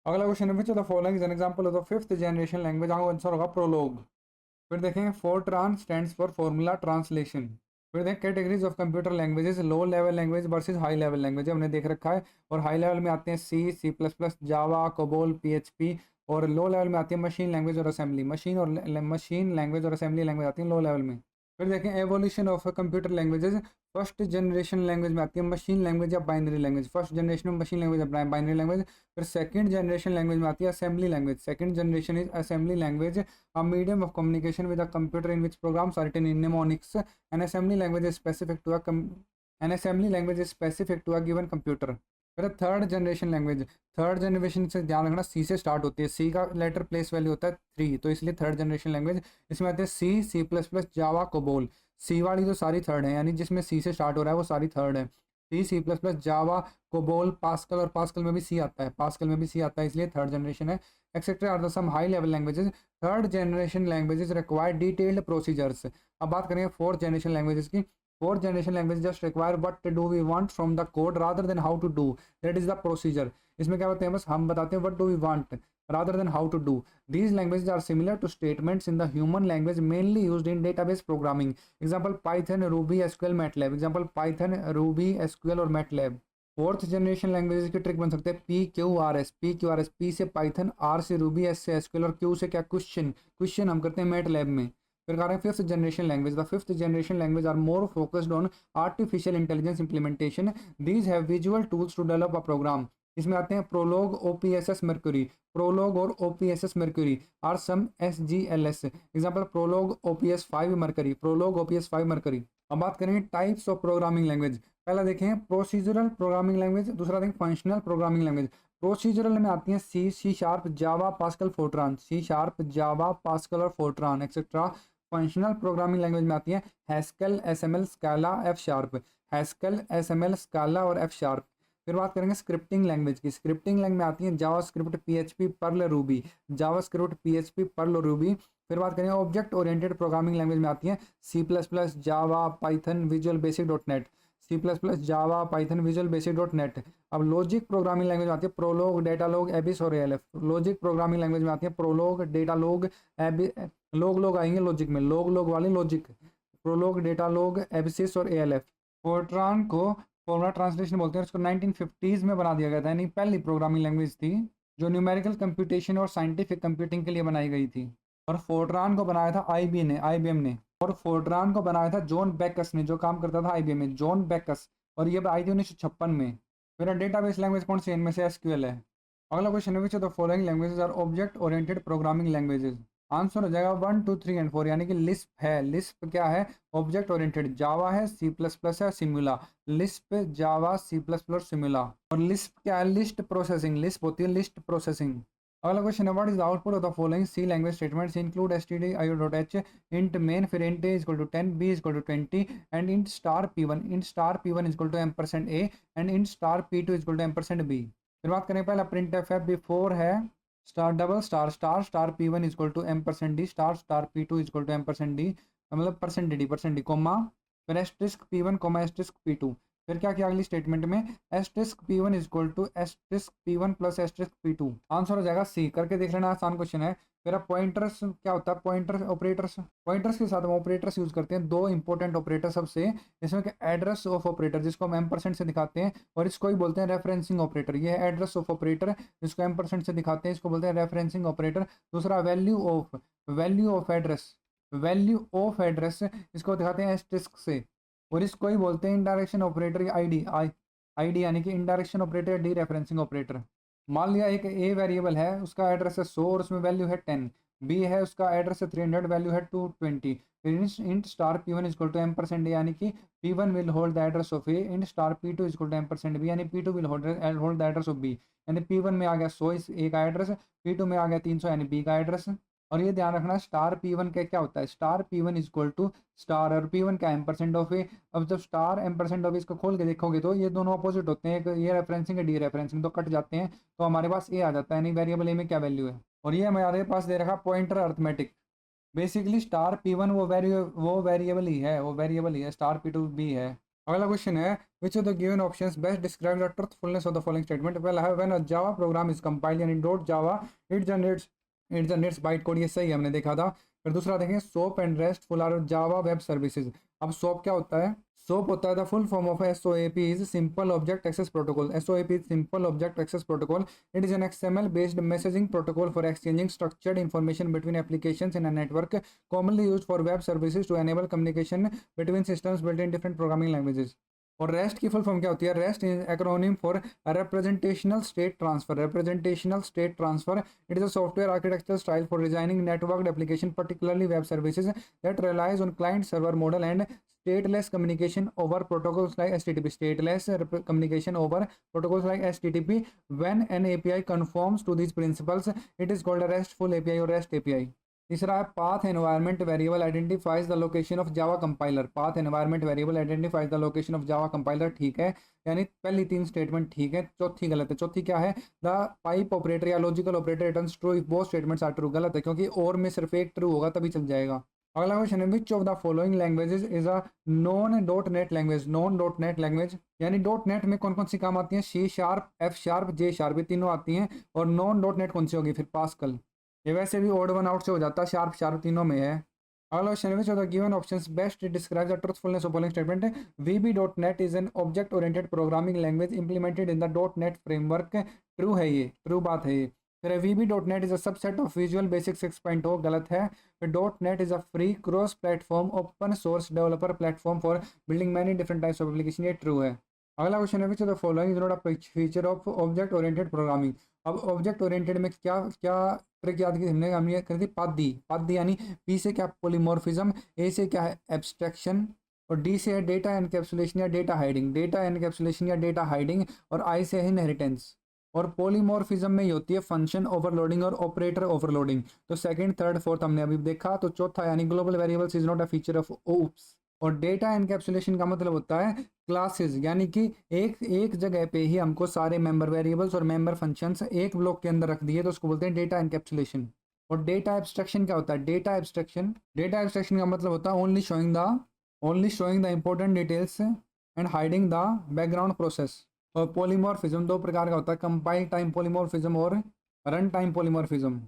अगला क्वेश्चन है, which of the following is an example of the fifth generation language, answer होगा प्रोलॉग। फिर देखेंगे Fortran stands for formula translation. फिर देखें categories of computer languages, low level language versus high level language, हमने देख रखा है। और हाई लेवल में आते हैं सी, सी प्लस प्लस, जावा, कोबोल, PHP, और लो लेवल में आती है मशीन लैंग्वेज और असेंबली, मशीन लैंग्वेज और असेंबली लैंग्वेज आती है लो लेवल में। फिर देखें evolution of computer languages, first generation language में आती है मशीन लैंग्वेज या बाइनरी लैंग्वेज, फर्स्ट जनरेशन में मशीन लैंग्वेज या बाइनरी लैंग्वेज। फिर सेकंड जनरेशन लैंग्वेज में आती है assembly language, second generation is assembly language, a medium of communication with a computer in which programs are written in mnemonics. An assembly language is specific to a given computer. फिर third generation language, third generation से ध्यान रखना, सी से start होती है, सी का letter place value होता है 3, तो इसलिए थर्ड जनरेशन लैंग्वेज। इसमें आते हैं सी, सी प्लस प्लस, जावा, कोबोल। सी वाली तो सारी थर्ड है, यानी जिसमें सी से स्टार्ट हो रहा है वो सारी थर्ड है। सी, सी प्लस प्लस, जावा, कोबोल, पास्कल, और पास्कल में भी सी आता है, पास्कल में भी सी आता है, इसलिए थर्ड जनरेशन है। Et cetera are the some high level languages. Third generation languages require detailed procedures. अब बात करेंगे फोर्थ जनरेशन लैंग्वेजेस की। Fourth generation language just require what do we want from the code rather than how to do, that is the procedure. इसमें क्या होते हैं, बस हम बताते हैं what do we want rather than how to do. These languages are similar to statements in the human language mainly used in database programming. Example Python, Ruby, SQL, MATLAB. Example Python, Ruby, SQL और MATLAB. Fourth generation languages की trick बन सकते हैं PQRS, PQRS, P से Python, R से Ruby, S से SQL, और Q से क्या, क्वेश्चन हम करते हैं MATLAB में। फिर कह रहे हैं fifth generation language, the fifth generation language are more focused on artificial intelligence implementation. These have visual tools to develop a program. इसमें आते हैं प्रोलॉग, OPSS मर्क्यूरी, प्रोलॉग और OPSS Mercury are some SGLS। Example Prolog OPS5 Mercury, Prolog OPS5 Mercury. अब बात करेंगे types of programming language. पहला देखें procedural programming language, दूसरा देखें फंक्शनल प्रोग्रामिंग लैंग्वेज। प्रोसीजरल में आती हैं सी, सी शार्प, जावा, पास्कल, फोर्ट्रान, सी शार्प, जावा, पास्कल और Fortran etcetera. Functional programming language में आती है Haskell, SML, स्काला, F sharp, Haskell, SML, स्काला और F शार्प। फिर बात करेंगे स्क्रिप्टिंग लैंग्वेज की। स्क्रिप्टिंग लैंग्वेज में आती है जावा स्क्रिप्ट, PHP, पर्ल, रूबी, जावा स्क्रिप्ट, PHP, पर्ल, रूबी। फिर बात करेंगे ऑब्जेक्ट ओरिएंटेड प्रोग्रामिंग लैंग्वेज में आती है C++, Java, Python, Visual Basic dot net, C++, Java, Python, Visual Basic dot net. अब लॉजिक प्रोग्रामिंग लैंग्वेज में आती है प्रोलॉग, डेटालॉग, एबिस और ALF। लॉजिक प्रोग्रामिंग लैंग्वेज में आती है प्रोलॉग, डेटालॉग, लोग आएंगे लॉजिक में, लोग वाली लॉजिक, प्रोलॉग, डेटालॉग, एबिसिस और ALF। फोर्ट्रान को फॉर्मूला ट्रांसलेशन बोलते हैं, उसको 1950s में बना दिया गया था, यानी पहली प्रोग्रामिंग लैंग्वेज थी जो न्यूमेरिकल कंप्यूटेशन और साइंटिफिक कंप्यूटिंग के लिए बनाई गई थी। और फोर्ट्रान को बनाया था IBM ने, और फोर्ट्रान को बनाया था जॉन बेकस ने, जो काम करता था IBM में, जॉन बेकस, और ये आई थी 1956 में। मेरा डेटाबेस लैंग्वेज कौन सी है, इनमें से SQL है। अगला क्वेश्चन है, which of the following languages are object oriented programming languages. Answer हो जाएगा 1, 2, 3 एंड 4, यानी कि लिस्प है। लिस्प क्या है, ऑब्जेक्ट ओरिएंटेड। जावा है, C++ है, सिमुला। लिस्प, जावा, C++, सिमुला। और लिस्प क्या है, लिस्ट प्रोसेसिंग, लिस्प होती है लिस्ट प्रोसेसिंग। अगला क्वेश्चन है, what is the output of the following C language statements include stdio.h, int main, फिर int a equal to 10, b equal to 20, and int star p1, int star p1 equal to %a, and int star p2 equal to %b। फिर बात करें पहला printf है, before है star double star star star p1 equal to %d, star star p2 equal to %d, मतलब %d, comma, फिर asterisk p1 comma asterisk p2। फिर क्या किया अगली स्टेटमेंट में, asterisk P1 is equal to asterisk P1 plus asterisk P2, answer हो जाएगा सी। करके देख लेना, आसान क्वेश्चन है। फिर अब पॉइंटर्स क्या होता है, पॉइंटर ऑपरेटर्स, पॉइंटर्स के साथ हम ऑपरेटर्स यूज करते हैं, दो इंपॉर्टेंट ऑपरेटर सबसे, इसमें एड्रेस ऑफ ऑपरेटर जिसको हम M% से दिखाते हैं, और इसको ही बोलते हैं रेफरेंसिंग ऑपरेटर। ये है एड्रेस ऑफ ऑपरेटर जिसको M% से दिखाते हैं, इसको बोलते हैं रेफरेंसिंग ऑपरेटर। दूसरा value of address, value of address इसको दिखाते हैं एस्टेरिस्क से, और इसको ही बोलते हैं इंडायरेक्शन ऑपरेटर या आईडी यानी कि इंडायरेक्शन ऑपरेटर, डी रेफरेंसिंग ऑपरेटर। मान लिया एक ए वेरिएबल है, उसका एड्रेस है 100 और उसमें वैल्यू है 10, बी है उसका एड्रेस है 300, वैल्यू है 220। Int star P1 is equal to M% यानी कि P1 will hold the address of a, int star P2 is equal to M% b यानी P2 will hold the address of b, यानी P1 में आ गया 100 इस ए का address, P2 में आ गया 300 यानी बी का एड्रेस। और ये ध्यान रखना स्टार P1 का क्या होता है, star P1 is equal to star और P1 का M% ऑफ ए। अब जब स्टार M% ऑफ इसको खोल के देखोगे तो ये दोनों अपोजिट होते हैं, एक ये रेफरेंसिंग है डी रेफरेंसिंग, तो कट जाते हैं, तो हमारे पास ए आ जाता है, यानी वेरिएबल ए में क्या वैल्यू है। और ये हमारे पास दे रखा pointer arithmetic, basically star P1 वो वेरिएबल ही है, वो वेरिएबल ही है, स्टार P2 भी है। अगला क्वेश्चन है, which of the given options best describe the truthfulness of the following statement. Well when a Java program is compiled यानी dot Java it generates byte code, ये सही हमने देखा था। फिर दूसरा देखें, SOAP and RESTful are Java web services. अब सोप क्या होता है, SOAP होता है the full form of SOAP is simple object access protocol. SOAP is simple object access protocol. It is an XML based messaging protocol for exchanging structured information between applications in a network, commonly used for web services to enable communication between systems built in different programming languages। और REST की full form क्या होती है, REST is acronym for representational state transfer, representational state transfer. It is a software architectural style for designing networked application particularly web services that relies on client server model and stateless communication over protocols like HTTP, stateless communication over protocols like HTTP। when an API conforms to these principles it is called a RESTful API or REST API। तीसरा है, path environment variable identifies the location of Java compiler. Path environment variable identifies the location of Java compiler, ठीक है, यानी पहली तीन statement ठीक है, चौथी गलत है। चौथी क्या है, द पाइप ऑपरेटर या logical operator returns true if both statements are true, गलत है, क्योंकि और में सिर्फ एक ट्रू होगा तभी चल जाएगा। अगला क्वेश्चन है, which of the following languages is a non dot net language. Non dot net language यानी डॉट नेट में कौन कौन सी काम आती है, C#, F#, J#, ये तीनों आती हैं। और नॉन डॉट नेट कौन सी होगी, फिर पास्कल। ये वैसे भी ओड वन आउट से हो जाता है, शार्प तीनों में है। अगला question which of the given options best describe the truthfulness of following statement. VB.NET is an object oriented programming language implemented in the .NET framework, true है, ये ट्रू बात है ये। फिर VB.NET is a subset of visual basic 6.0, गलत है। फिर .NET is a free cross platform open source developer platform for building many different types of application, ये ट्रू है। अगला क्वेश्चन है, which of the following is not a feature of object oriented programming. अब object oriented में क्या क्या trick याद की हमने करी थी, पादी यानी पी से क्या पॉलीमॉर्फिज्म, ए से क्या है एब्स्ट्रैक्शन, और डी से है डेटा एनकैप्सुलेशन या डेटा हाइडिंग, डेटा एनकैप्सुलेशन या डेटा हाइडिंग, और आई से है इनहेरिटेंस। और पॉलीमॉर्फिज्म में ही होती है फंक्शन ओवरलोडिंग और ऑपरेटर ओवरलोडिंग। तो सेकंड थर्ड फोर्थ हमने अभी देखा। तो चौथा यानी global variables is not a feature of OOPS. और डेटा एनकैप्सुलेशन का मतलब होता है क्लासेस, यानी कि एक जगह पे ही हमको सारे मेंबर वेरिएबल्स और मेंबर फंक्शंस एक ब्लॉक के अंदर रख दिए, तो उसको बोलते हैं डेटा एनकैप्सुलेशन। और डेटा एब्स्ट्रैक्शन क्या होता है, डेटा एब्स्ट्रैक्शन का मतलब होता है only showing the important details and hiding the background process. और पॉलीमॉर्फिज्म दो प्रकार का होता है, कंपाइल टाइम पॉलीमॉर्फिज्म और रन टाइम पॉलीमॉर्फिज्म।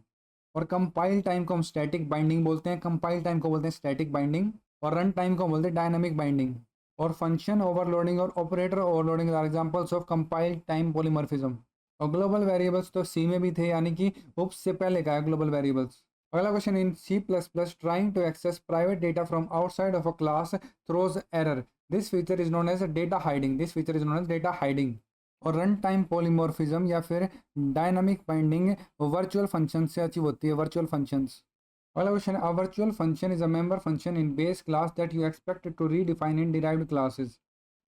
और कंपाइल टाइम को हम स्टैटिक बाइंडिंग बोलते हैं, कंपाइल टाइम को बोलते हैं स्टैटिक बाइंडिंग, और रन टाइम को बोलते हैं डायनामिक बाइंडिंग। और फंक्शन ओवरलोडिंग और operator overloading are examples of compile time polymorphism. और ग्लोबल वेरिएबल्स तो सी में भी थे, यानी कि उप्स से पहले का है ग्लोबल वेरिएबल्स। अगला question, in C++ trying to access private data from outside of a class throws error, this feature is known as data hiding. और रन टाइम पॉलीमॉर्फिज्म या फिर डायनामिक बाइंडिंग वर्चुअल फंक्शन से achieve होती है, virtual functions. अगला question, a virtual function is a member function in base class that you expect to redefine in derived classes.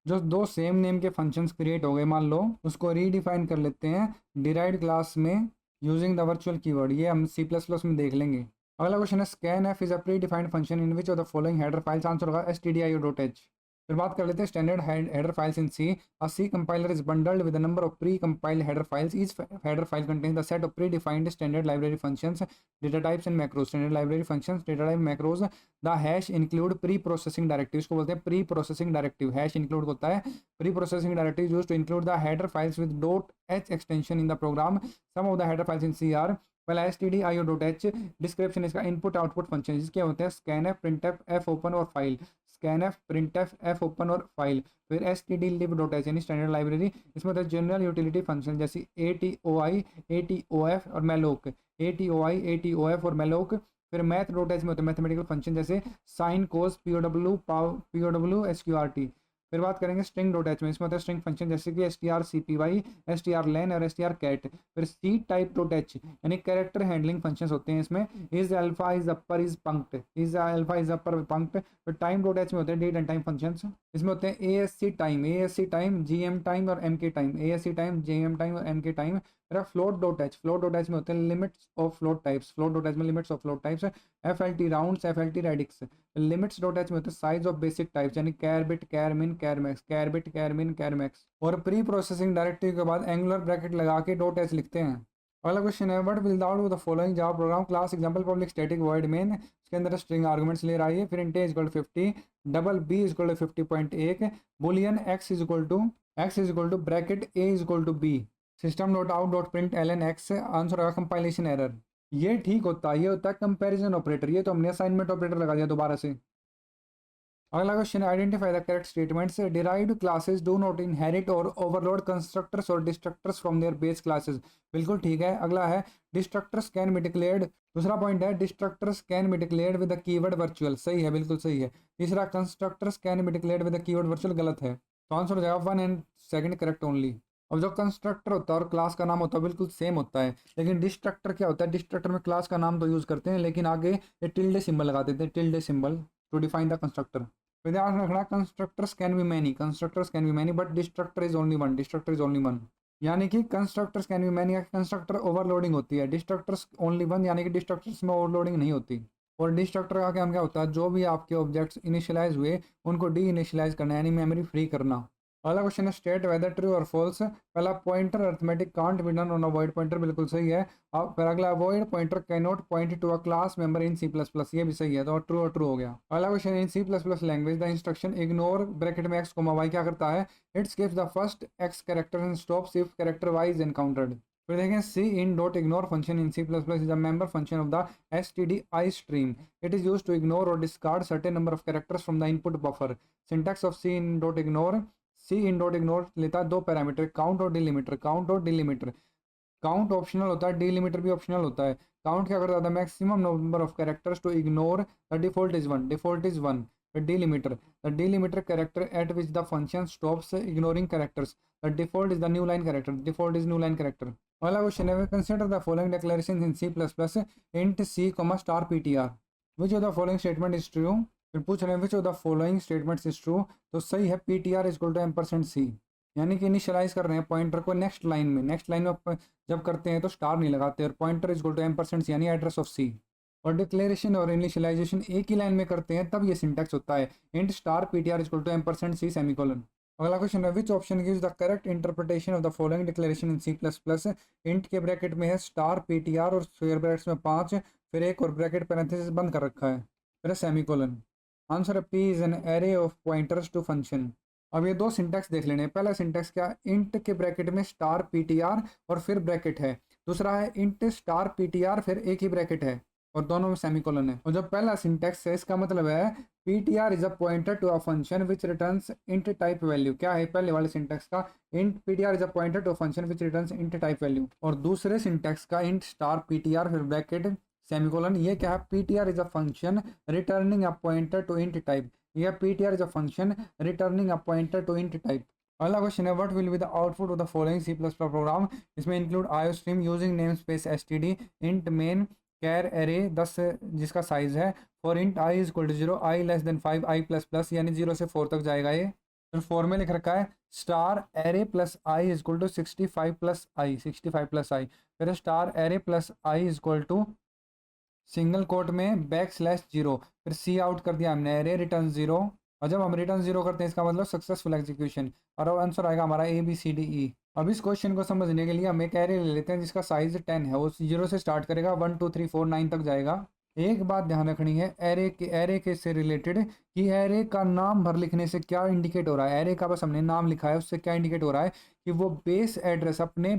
जो दो same name के functions create हो गए मान लो, उसको रीडिफाइन कर लेते हैं डिराइव्ड क्लास में यूजिंग द वर्चुअल कीवर्ड, ये हम C++ में देख लेंगे। अगला क्वेश्चन है, scanf is a predefined function in which of the following header files, answer होगा stdio.h। फिर बात कर लेते हैं standard header files in C. A C compiler is bundled with number of precompiled header files. Each header file contains the set of predefined standard library functions, data types and macros. Standard library functions, data type, macros. The hash include preprocessing directive, इसको बोलते हैं preprocessing directive. Hash include होता है preprocessing directive used to include the header files with dot H extension in the program. Some of the header files in C are पहला stdio.h description इसका input output function, जिसके होते हैं scanf, printf, f open और file. scanf, printf, f open और file. फिर stdlib.h यानी standard library, इसमें होता है जनरल यूटिलिटी फंक्शन जैसे atoi, atof और malloc। atoi, atof और malloc। फिर math.h में होते हैं मैथमेटिकल फंक्शन जैसे sin, cos, pow, sqrt। फिर बात करेंगे स्ट्रिंग डॉट एच में, इसमें होता है स्ट्रिंग फंक्शन जैसे कि strcpy, strlen और strcat। फिर सी टाइप डॉट एच यानी कैरेक्टर हैंडलिंग फंक्शंस होते हैं इसमें। Is alpha, is upper, is punct, is alpha, is upper, punct. फिर टाइम डॉट एच में होते हैं डेट एंड टाइम फंक्शंस, इसमें होते हैं ASC टाइम, GM टाइम और MK time. ASC time, GM time और MK टाइम। फिर फ्लोट डॉट एच में होते हैं limits of float types, float dot H में limits of float types. FLT rounds, FLT radix. Limits dot H में होते हैं साइज ऑफ बेसिक टाइप्स यानी कैर बिट, कैर मिन, कैर मैक्स, कैर बिट, कैर मिन, कैर मैक्स। और प्री प्रोसेसिंग डायरेक्टिव के बाद एंगुलर ब्रैकेट लगा के डॉट एच लिखते हैं। अगला क्वेश्चन है what will out the following Java program class example public static void main, इसके अंदर स्ट्रिंग आर्गुमेंट्स ले रहा है। फिर int is equal to 50, double b is equal to 50.1, boolean x is equal to bracket a is equal to b। System dot out dot print ln x, answer होगा compilation error. ये ठीक होता है, ये होता है कंपैरिजन ऑपरेटर, ये तो हमने असाइनमेंट ऑपरेटर लगा दिया दोबारा से। अगला क्वेश्चन है identify the correct statements. Derived classes do not inherit और ओवरलोड कंस्ट्रक्टर्स और destructors from there base classes, बिल्कुल ठीक है। अगला है डिस्ट्रक्टर्स कैन बी डिक्लेयर्ड, दूसरा पॉइंट है destructors can be declared with the keyword virtual, सही है, बिल्कुल सही है। तीसरा constructors can be declared with the keyword virtual, गलत है। तो आंसर हो जाएगा 1 एंड सेकंड करेक्ट ओनली। अब जो कंस्ट्रक्टर होता है और क्लास का नाम होता है बिल्कुल सेम होता है, लेकिन डिस्ट्रक्टर क्या होता है, डिस्ट्रक्टर में क्लास का नाम तो यूज़ करते हैं लेकिन आगे ये टिल्डे सिंबल लगा देते हैं, tilde symbol to define the constructor. तो ध्यान रखना constructors can be many, constructors can be many but destructor is only one, destructor is only one. यानी कि constructors can be many, constructor overloading होती है, डिस्ट्रक्टर्स ओनली वन यानी कि destructors में ओवरलोडिंग नहीं होती। और डिस्ट्रक्टर का काम क्या होता है, जो भी आपके ऑब्जेक्ट्स इनिशियलाइज हुए उनको डी इनिशियलाइज करना यानी मेमोरी फ्री करना। अगला क्वेश्चन है स्टेट वेदर ट्रू और फॉल्स। पहला pointer arithmetic can't be done on a void pointer, बिल्कुल सही है। अब फिर अगला void pointer can not point to a class member in C plus plus, ये भी सही है, तो ट्रू और ट्रू हो गया। अगला question in C plus plus language the instruction ignore bracket में एक्स कोमा वाई क्या करता है, it skips the first X character and stops if character Y is encountered. फिर देखें सी इन dot ignore function in C plus plus is a member function of the stdi stream, it is use to ignore और discard certain number of characters from the input buffer. Syntax of C in dot ignore, C in dot ignore लेता है दो parameter, count और delimiter, count और delimiter. Count optional होता है, delimiter भी optional होता है। काउंट क्या करता है, maximum number of characters to ignore the default is one, default is one. Delimiter, the delimiter character at which the function stops ignoring characters, the default is the new line character, default is new line character. अगला question है consider the following declarations in C plus plus int c star ptr, which of the following statement is true. फिर पूछ रहे हैं which of the following statements is true, तो सही है ptr is equal to %c, यानी कि initialize कर रहे हैं पॉइंटर को नेक्स्ट लाइन में, नेक्स्ट लाइन में जब करते हैं तो स्टार नहीं लगाते और pointer is equal to %c यानी एड्रेस ऑफ सी। और डिक्लेरेशन और इनिशियलाइजेशन एक ही लाइन में करते हैं तब ये सिंटैक्स होता है int star ptr is equal to %c semicolon. अगला क्वेश्चन है which option gives the correct interpretation of the following declaration in C plus plus. Int के ब्रैकेट में है स्टार ptr और स्क्वायर ब्रैकेट्स में 5, फिर एक और ब्रैकेट पैरेंथेसिस बंद कर रखा है, फिर सेमीकोलन। आंसर है p is an array of pointers to function. अब ये दो सिंटैक्स देख लेने, पहला सिंटैक्स क्या, इंट के ब्रैकेट में स्टार ptr और फिर ब्रैकेट है, दूसरा है इंट स्टार ptr फिर एक ही ब्रैकेट है और दोनों में सेमीकोलन है। और जो पहला सिंटैक्स है इसका मतलब है ptr is a pointer to a function which returns int type value, क्या है पहले वाले सिंटैक्स का, int ptr is a pointer to a function which returns int type value, और दूसरे सिंटैक्स का इंट स्टार ptr फिर ब्रैकेट सेमीकोलन, ये क्या है, ptr is a function returning a pointer to int type, यह ptr is a function returning a pointer to int type. अगला question है what will be the output of the following C plus plus program, इसमें include iostream using namespace std int main char array 10 जिसका size है, for int i is equal to 0 i less than 5 i plus plus यानी 0 से 4 तक जाएगा ये। फिर 4 में लिख रखा है star array plus i is equal to 65 plus i, 65 plus i, फिर star array plus i is equal to single quote में \0, फिर सी आउट कर दिया हमने एरे रिटर्न 0 और जब हम रिटर्न 0 करते हैं इसका मतलब सक्सेसफुल एग्जीक्यूशन, और आंसर आएगा हमारा ABCDE। अब इस क्वेश्चन को समझने के लिए हम एक एरे ले लेते हैं जिसका साइज 10 है, वो 0 से स्टार्ट करेगा, 1 2 3 4 9 तक जाएगा। एक बात ध्यान रखनी है एरे के से रिलेटेड, कि एरे का नाम भर लिखने से क्या इंडिकेट हो रहा है, एरे का बस हमने नाम लिखा है उससे क्या इंडिकेट हो रहा है कि वो बेस एड्रेस अपने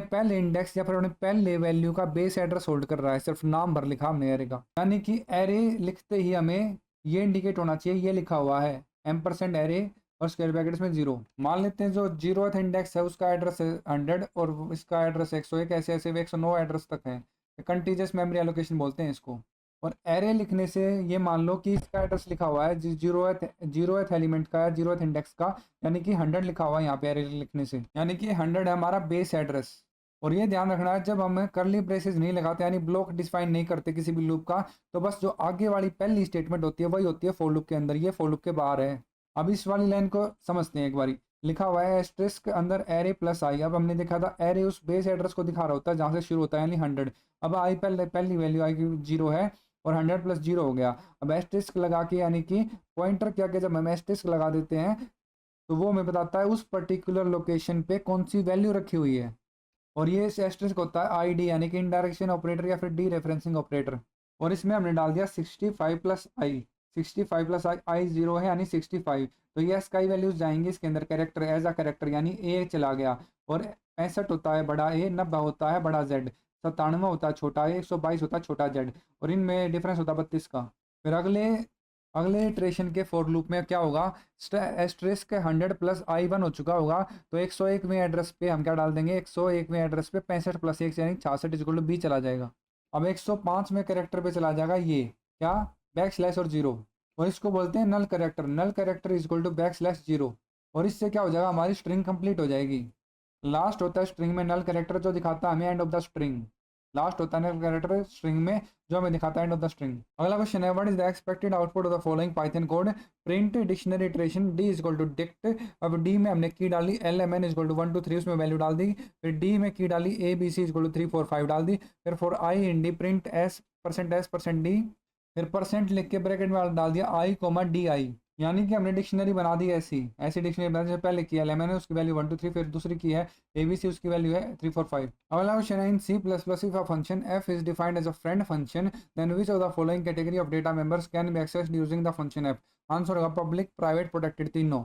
पहले इंडेक्स या फिर अपने पहले वैल्यू का बेस एड्रेस होल्ड कर रहा है, सिर्फ नाम भर लिखा हमने एरे का। यानी कि एरे लिखते ही हमें ये इंडिकेट होना चाहिए, ये लिखा हुआ है एम्परसेंड एरे और स्क्वायर ब्रैकेट्स में 0। मान लेते हैं जो 0th इंडेक्स है उसका एड्रेस है 100 और इसका एड्रेस 101, ऐसे ऐसे 109 एड्रेस तक है। कंटीजियस मेमोरी एलोकेशन बोलते हैं इसको। और एरे लिखने से ये मान लो कि इसका एड्रेस लिखा हुआ है जीरोथ एलिमेंट का या 0th इंडेक्स का, यानी कि 100 लिखा हुआ है यहाँ पे एरे लिखने से, यानी कि 100 है हमारा बेस एड्रेस। और ये ध्यान रखना है जब हम करली ब्रेसेस नहीं लगाते यानी ब्लॉक डिफाइन नहीं करते किसी भी लूप का, तो बस जो आगे वाली पहली स्टेटमेंट होती है वही होती है फॉर लूप के अंदर, ये फॉर लूप के बाहर है। अब इस वाली लाइन को समझते हैं एक बारी। लिखा हुआ है एस्टेरिस्क के अंदर एरे प्लस आई। अब हमने देखा था एरे उस बेस एड्रेस को दिखा रहा होता है जहाँ से शुरू होता है यानी 100। अब आई पहली वैल्यू आई की 0 है और 100 + 0 हो गया। अब एस्टेरिस्क लगा के यानी कि पॉइंटर क्या क्या जब हम एस्टेरिस्क लगा देते हैं तो वो हमें बताता है उस पर्टिकुलर लोकेशन पे कौन सी वैल्यू रखी हुई है। और ये एस्टेरिस्क होता है आईडी यानी कि इनडायरेक्शन ऑपरेटर या फिर डी रेफरेंसिंग ऑपरेटर। और इसमें हमने डाल दिया 65 + आई, 65 + आई 0 है यानी 65। तो ये स्काई वैल्यूज जाएंगे इसके अंदर कैरेक्टर एज अ कैरेक्टर यानी ए चला गया। और 65 होता है बड़ा ए, 90 होता है बड़ा जेड, 97 होता है छोटा ए, 122 होता है छोटा जेड, और इनमें डिफरेंस होता है 32 का। फिर अगले इटरेशन के फॉर लूप में क्या होगा, एस्टेरिस्क 100 + I1 हो चुका होगा तो 101वें एड्रेस पे हम क्या डाल देंगे, 101वें एड्रेस पे 65 + 1 यानी 66 = B चला जाएगा। अब 105 में कैरेक्टर पे चला जाएगा ये क्या, बैकस्लैश और 0, और इसको बोलते हैं null character. Null character = backslash 0। और इससे क्या हो जाएगा, हमारी स्ट्रिंग कंप्लीट हो जाएगी। लास्ट होता है स्ट्रिंग में नल कैरेक्टर जो दिखाता है हमें end of the string. Last होता है नल कैरेक्टर स्ट्रिंग में जो हमें दिखाता है एंड ऑफ द स्ट्रिंग। अगला क्वेश्चन है what is the expected output of the following Python code, print dictionary iteration D = dict। अब D में हमने की डाली LMN = 1 2 3 उसमें वैल्यू डाल दी। फिर D में की डाली ABC = 3 4 5 डाल दी। फिर for I in D print S %D। फिर परसेंट लिख के ब्रैकेट में डाल दिया I, DI। यानी कि हमने डिक्शनरी बना दी ऐसी डिक्शनरी बनाने से पहले की है मैंने उसकी वैल्यू 1 2 3, फिर दूसरी की है ABC उसकी वैल्यू है 3 4 5। अगला क्वेश्चन है in C++ if a function f is defined as a friend function then which of the following category of data members can be accessed using the function f। Answer होगा public, private, protected, तीनों।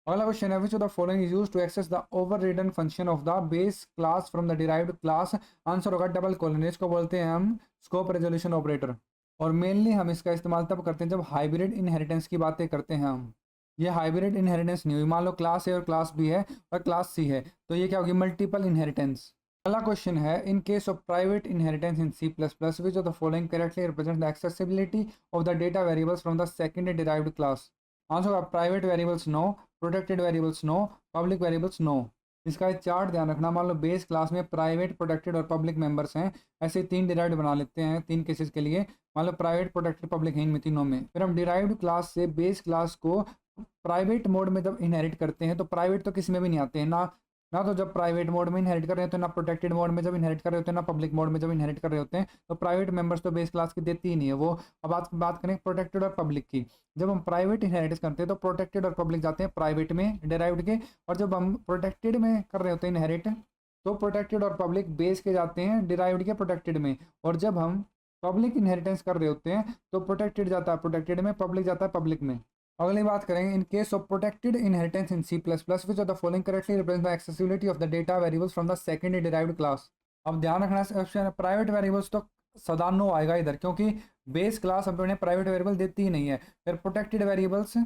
अगला question है which of the following is used to access the overridden function of the base class from the derived class. Answer होगा double colon, इसको बोलते हैं हम scope resolution operator. और मेनली हम इसका इस्तेमाल तब करते हैं जब हाइब्रिड इनहेरिटेंस की बातें करते हैं हम। ये हाइब्रिड इनहेरिटेंस नहीं हुई, मान लो क्लास ए और क्लास बी है और क्लास सी है तो ये क्या होगी, मल्टीपल इनहेरिटेंस। अगला क्वेश्चन है in case of private inheritance in C++ which of the following correctly represent the accessibility of the data variables from the second derived class. Answer होगा private variables no, protected variables no, public variables no. इसका एक chart ध्यान रखना, मान लो base class में private, protected और public members हैं, ऐसे 3 डिराइव्ड बना लेते हैं 3 केसेस के लिए। मान लो प्राइवेट, प्रोटेक्टेड, पब्लिक है इनमें तीनों में। फिर हम डिराइव्ड क्लास से बेस क्लास को प्राइवेट मोड में जब इनहेरिट करते हैं तो प्राइवेट तो किसी में भी नहीं आते हैं ना तो जब प्राइवेट मोड में इनहेरिट कर रहे होते हैं, ना प्रोटेक्टेड मोड में जब इनहेरिट कर रहे होते हैं, ना पब्लिक मोड में जब इनहेरिट कर रहे होते हैं। तो प्राइवेट मेंबर्स तो बेस क्लास की देती ही नहीं है वो। अब बात करें प्रोटेक्टेड और पब्लिक की। जब हम प्राइवेट इनहेरिट करते हैं तो प्रोटेक्टेड और पब्लिक जाते हैं प्राइवेट में डिराइव्ड के, और जब हम प्रोटेक्टेड में कर रहे होते हैं इनहेरिट तो प्रोटेक्टेड और पब्लिक बेस के जाते हैं डिराइव्ड के प्रोटेक्टेड में। और जब हम पब्लिक इनहेरिटेंस कर रहे होते हैं तो प्रोटेक्टेड जाता है प्रोटेक्टेड में, पब्लिक जाता है पब्लिक में। अगली बात करेंगे इन case of protected inheritance in C++ which of the following correctly represent the accessibility of the data variables from the second derived class. अब ध्यान रखना ऑप्शन प्राइवेट वेरिएबल्स तो सदा नो आएगा इधर, क्योंकि बेस क्लास अपने प्राइवेट वेरिएबल देती ही नहीं है। फिर प्रोटेक्टेड वेरिएबल्स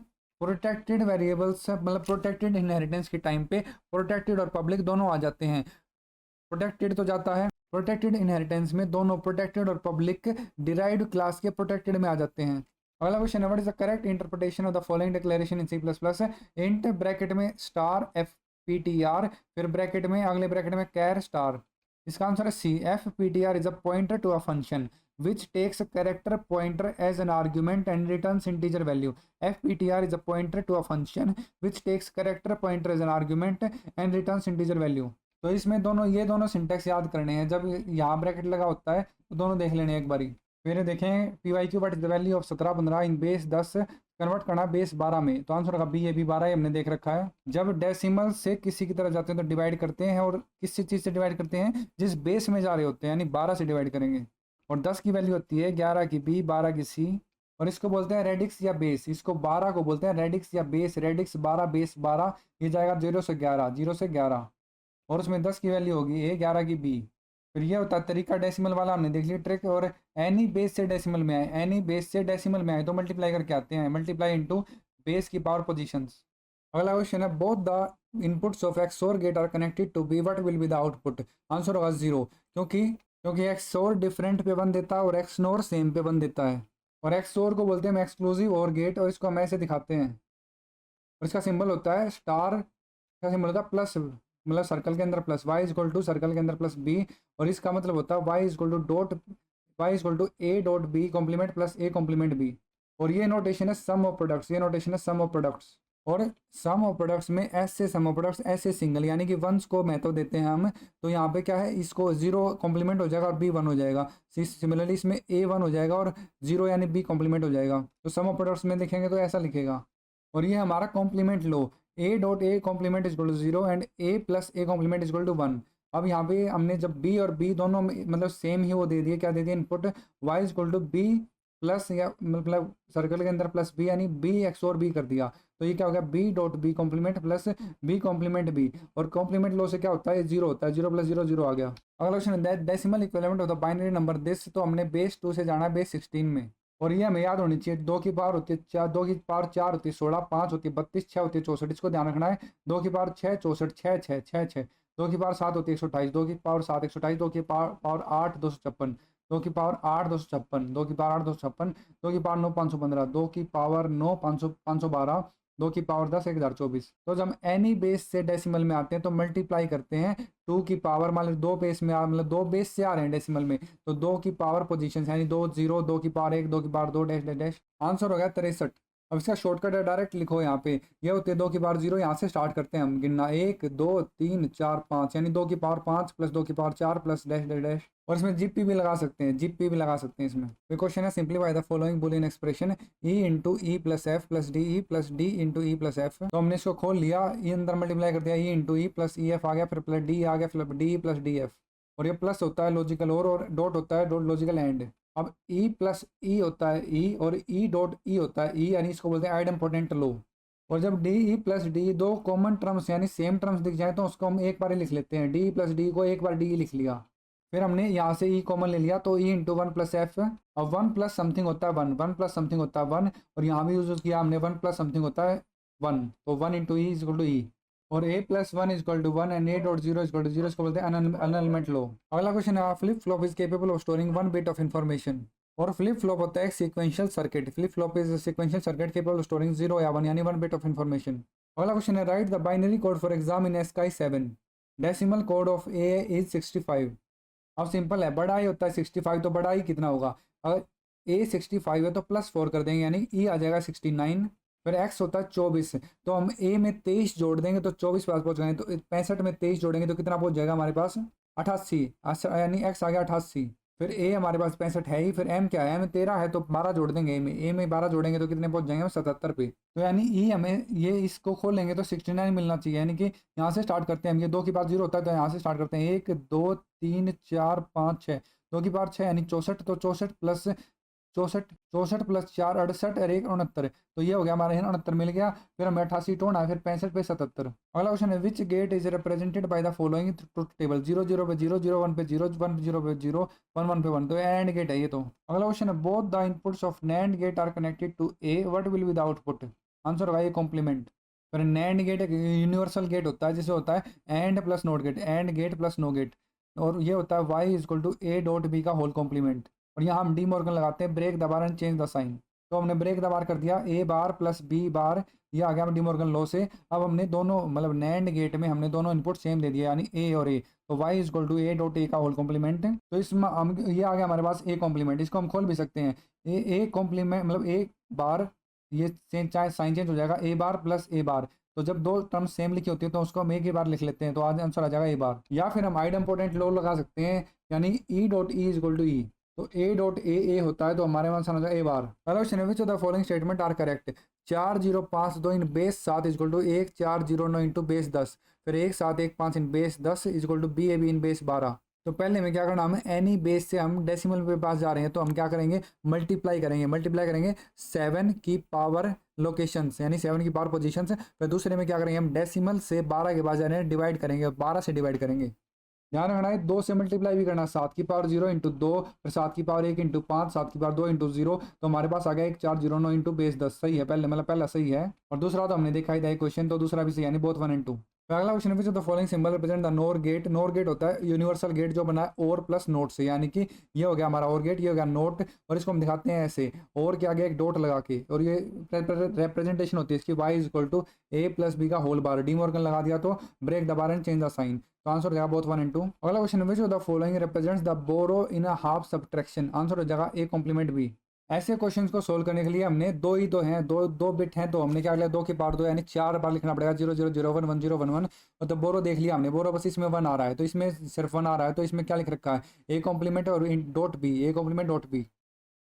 मतलब प्रोटेक्टेड इनहेरिटेंस के टाइम पे प्रोटेक्टेड और पब्लिक दोनों आ जाते हैं। प्रोटेक्टेड तो जाता है प्रोटेक्टेड इनहेरिटेंस में, दोनों प्रोटेक्टेड और पब्लिक डिराइव्ड क्लास के प्रोटेक्टेड में आ जाते हैं। अगला क्वेश्चन है what is the correct interpretation of the following declaration in C++। Int bracket में स्टार FPTR, फिर ब्रैकेट में अगले ब्रैकेट में कैर स्टार। इसका आंसर है C। FPTR is a pointer to a function which takes a character pointer as an argument and returns integer value. FPTR is a pointer to a function which takes character pointer as an argument and returns integer value. तो इसमें ये दोनों syntax याद करने हैं। जब यहाँ bracket लगा होता है तो दोनों देख लेने एक बारी। फिर देखें PYQ what is the value of 17 15 in base 10 convert करना है बेस 12 में, तो आंसर होगा बी। ये भी 12 हमने देख रखा है। जब डेसिमल से किसी की तरफ जाते हैं तो डिवाइड करते हैं, और किस चीज़ से डिवाइड करते हैं, जिस बेस में जा रहे होते हैं, यानी 12 से डिवाइड करेंगे। और 10 की वैल्यू होती है 11 की बी, 12 की सी, और इसको बोलते हैं रेडिक्स या बेस। इसको 12 को बोलते हैं रेडिक्स या बेस। रेडिक्स 12 बेस 12, ये जाएगा 0 से 11, 0 से 11, और उसमें 10 की वैल्यू होगी ए, 11 की बी। फिर ये होता है तरीका डेसिमल वाला, हमने देख लिया ट्रिक। और एनी बेस से डेसिमल में आए, एनी बेस से डेसिमल में आए तो मल्टीप्लाई करके आते हैं, मल्टीप्लाई इनटू बेस की पावर पोजीशंस। अगला क्वेश्चन है, both the inputs of XOR gate are connected to B, what will be the output. Answer होगा 0, क्योंकि एक्सोर डिफरेंट पे बन देता है और एक्सनोर सेम पे बन देता है। और एक्सोर को बोलते हैं हम एक्सक्लूसिव और गेट, और इसको हम ऐसे दिखाते हैं। और इसका सिंबल होता है स्टार, का सिंबल होता है प्लस, मतलब सर्कल के अंदर plus, Y equal to circle के अंदर प्लस बी। और इसका मतलब होता है Y equal to dot, Y equal to A dot B complement plus A complement B. और ये नोटेशन है सम ऑफ प्रोडक्ट्स, ये नोटेशन है सम ऑफ प्रोडक्ट्स। और सम ऑफ प्रोडक्ट्स में एस से सम ऑफ प्रोडक्ट्स, ऐसे सिंगल, यानी कि वंस को महत्व देते हैं हम। तो यहाँ पे क्या है, इसको 0 कॉम्प्लीमेंट हो जाएगा और बी 1 हो जाएगा। सिमिलरली इसमें ए 1 हो जाएगा और 0 यानी बी कॉम्प्लीमेंट हो जाएगा। तो सम ऑफ प्रोडक्ट्स में देखेंगे तो ऐसा लिखेगा। और ये हमारा कॉम्प्लीमेंट लो, A dot A complement equal to 0 and A plus A complement equal to 1। अब यहाँ पे हमने जब बी और बी दोनों मतलब सेम ही वो दे दिए, क्या दे दिए input, Y equal to B plus, या मतलब सर्कल के अंदर प्लस बी, यानी बी एक्स और बी कर दिया। तो ये क्या हो गया, B dot B complement plus B complement B. और कॉम्प्लीमेंट लो से क्या होता है, 0 होता है, 0 प्लस 0 0 आ गया। अगला क्वेश्चन है decimal equivalent of the binary number this, तो हमने बेस 2 से जाना है बेस 16 में। और ये हमें याद होनी चाहिए, 2 की पावर होती है 4, 2 की पावर 4 होती है 16, 5 होती है 32, 6 होती है 64, इसको ध्यान रखना है। 2 की पावर 6 64, 6 6 6 6, 2 की पावर 7 होती है 128, 2 की पावर 7 128, 2 की पावर 8 256, 2 की पावर 8 256, 2 की पावर 8 256, 2 की पावर 9 515, 2 की पावर 9 512, 2 की पावर 10 1024। तो जब एनी बेस से डेसिमल में आते हैं तो मल्टीप्लाई करते हैं 2 की पावर, मान लो 2 बेस में मतलब 2 बेस से आ रहे हैं डेसिमल में, तो 2 की पावर पोजीशन यानी 2 0, 2 की पावर 1, 2 की power 2 dash dash dash. Answer हो गया 63। अब इसका शॉर्टकट है, डायरेक्ट लिखो यहाँ पे, ये होते हैं 2 की पावर 0, यहाँ से स्टार्ट करते हैं हम गिनना, 1 2 3 4 5, यानी 2 की पावर 5 प्लस 2 की power 4 plus dash dash dash. और इसमें जीपी भी लगा सकते हैं, जीपी भी लगा सकते हैं इसमें। फिर क्वेश्चन है, simplify the following Boolean expression E into E plus F plus D into E plus F. तो हमने इसको खोल लिया, ई अंदर मल्टीप्लाई कर दिया, E into E plus E F आ गया, फिर प्लस डी आ गया, फिर डी प्लस डी एफ। और ये प्लस होता है लॉजिकल और डॉट होता है डॉट लॉजिकल एंड। अब ई प्लस ई होता है ई, और ई डॉट ई होता है ई, यानी इसको बोलते हैं आइडेम्पोटेंट लो। और जब डी ई प्लस डी दो कॉमन टर्म्स यानी सेम टर्म्स दिख जाए तो उसको हम एक बार ही लिख लेते हैं, डी प्लस डी को एक बार डी लिख लिया। फिर हमने यहाँ से ई कॉमन ले लिया, तो ई इंटू 1 प्लस एफ। और 1 प्लस समथिंग होता है 1, 1 प्लस समथिंग होता है 1, और यहाँ भी यूज किया हमने 1 प्लस समथिंग होता है 1, तो 1 into E equal to E. और A plus 1 equal to 1 and A dot 0 equal to 0, इसको बोलते हैं अनएलिमेंट लो। अगला क्वेश्चन है, flip flop is capable of storing 1 bit of information. और फ्लिप फ्लॉप होता है sequential circuit, flip flop is sequential circuit capable of storing 0 या 1 यानी 1 बिट ऑफ इन्फॉर्मेशन। अगला क्वेश्चन है, write the binary code for exam in ASCII 7, decimal code of A is 65। अब simple है, बड़ा ही होता है 65, तो बड़ा ही कितना होगा, अगर ए 65 है तो प्लस 4 कर देंगे, यानी ई आ जाएगा 69। फिर एक्स होता है 24, तो हम ए में 23 जोड़ देंगे तो 24 पास पहुँच गए, तो 65 में 23 जोड़ेंगे तो कितना पहुँच जाएगा हमारे पास 88, यानी एक्स आ गया 88। फिर ए हमारे पास 65 है ही, फिर एम क्या है, एम 13 है तो 12 जोड़ देंगे ए में 12 जोड़ेंगे तो कितने पहुंच जाएंगे हम 77 पे। तो यानी ई हमें ये इसको खोलेंगे तो 69 मिलना चाहिए, यानी कि यहाँ से स्टार्ट करते हैं हम, ये 2 की पावर 0 होता है तो यहाँ से स्टार्ट करते हैं, 1 2 3 4 5 6, 2 की पावर 6 यानी 64, तो 64 प्लस 64 प्लस 4 68 और 1 69, तो ये हो गया हमारे यहाँ 69 मिल गया। फिर हमें 88 टोना, फिर 65 पे 77। अगला क्वेश्चन है, which gate is represented by the following truth table, 0 0 पे 0 0 1 पे 0 1 0 पे 0 1 1 पे 1, तो एंड गेट है ये। तो अगला क्वेश्चन है, both the inputs of NAND gate are connected to A, what will be the output. Answer होगा ये कॉम्प्लीमेंट। फिर नैंड गेट एक यूनिवर्सल गेट होता है जिसे होता है AND plus NOT gate, AND gate plus NOT gate, और ये होता है Y equal to A dot B का होल कॉम्प्लीमेंट। और यहाँ हम डी मॉर्गन लगाते हैं, break the bar and change the sign, तो हमने ब्रेक द बार कर दिया, ए बार प्लस बी बार, ये आ गया डी मॉर्गन लॉ से। अब हमने दोनों मतलब नैंड गेट में हमने दोनों इनपुट सेम दे दिया, यानी ए और ए, तो Y equal to A dot A का होल कॉम्प्लीमेंट। तो इसमें हम ये आ गया हमारे पास ए कॉम्प्लीमेंट, इसको हम खोल भी सकते हैं, ए कॉम्प्लीमेंट मतलब ए बार, ये चाहे साइन चेंज हो जाएगा, ए बार प्लस ए बार, तो जब दो टर्म सेम लिखी होती है तो उसको हम एक ही बार लिख लेते हैं, तो आज आंसर आ जाएगा ए बार। या फिर हम आइडेम्पोटेंट लॉ लगा सकते हैं, यानी E dot E equal to E, तो ए डॉट ए होता है, तो हमारे पास आना ए बार। पहला क्वेश्चन है, which of the following statement are correct. 4052 in base 7 is equal to 1409 into base 10, फिर 1715 in base 10 is equal to B A B in base 12। तो पहले में क्या करना, हमें एनी बेस से हम डेसिमल पे पास जा रहे हैं, तो हम क्या करेंगे, मल्टीप्लाई करेंगे 7 की पावर लोकेशंस यानी 7 की पावर पोजीशंस। फिर दूसरे में क्या करेंगे, हम डेसिमल से 12 के पास जा रहे हैं, डिवाइड करेंगे, 12 से डिवाइड करेंगे। ध्यान रखना है 2 से मल्टीप्लाई भी करना, 7 की पावर 0 इंटू 2, फिर 7 की पावर 1 इंटू 5, 7 की पावर 2 इंटू 0, तो हमारे पास आ गया 1409 इंटू बेस 10। सही है, पहले मतलब पहला सही है, और दूसरा तो हमने देखा ही था क्वेश्चन, तो दूसरा भी सही, यानी बोथ 1 एंड 2। अगला क्वेश्चन है, the following symbol represent the NOR gate. NOR gate होता है यूनिवर्सल गेट जो बना है और प्लस नोट से, यानी कि ये हो गया हमारा और गेट, ये हो गया नोट, और इसको हम दिखाते हैं ऐसे, और के आगे एक डॉट लगा के, और ये रिप्रेजेंटेशन होती है इसकी, y is equal to a plus B का होल बार। डी मॉर्गन लगा दिया तो break the bar and change the sign, तो आंसर हो जाएगा बोथ 1 एंड 2। अगला क्वेश्चन है, which of the following represents the borrow in a half subtraction. Answer हो जाएगा ए कॉम्प्लीमेंट बी। ऐसे क्वेश्चंस को सोल्व करने के लिए हमने दो ही तो हैं, दो बिट हैं, तो हमने क्या लिया, 2 की पावर 2 यानी 4 बार लिखना पड़ेगा, 0 0 0 1 1 0 1 1। और तो बोरो देख लिया हमने, बोरो बस इसमें 1 आ रहा है, तो इसमें सिर्फ 1 आ रहा है, तो इसमें क्या लिख रखा है, ए कॉम्प्लीमेंट और dot B, A complement dot B.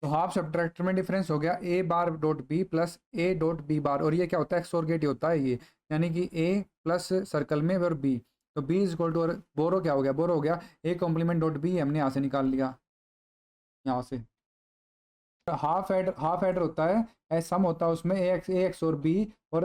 तो हाफ सब्ट्रैक्टर में डिफरेंस हो गया A bar dot B plus A dot B bar, और ये क्या होता है, एक्सोर गेट ही होता है ये, यानी कि ए प्लस सर्कल में और बी, तो बी इज इक्वल टू, और बोरो क्या हो गया, बोरो हो गया ए कॉम्प्लीमेंट डॉट बी, हमने यहाँ से निकाल लिया, यहाँ से। हाफ एडर होता है, सम होता है उसमें ए एक्स और बी, और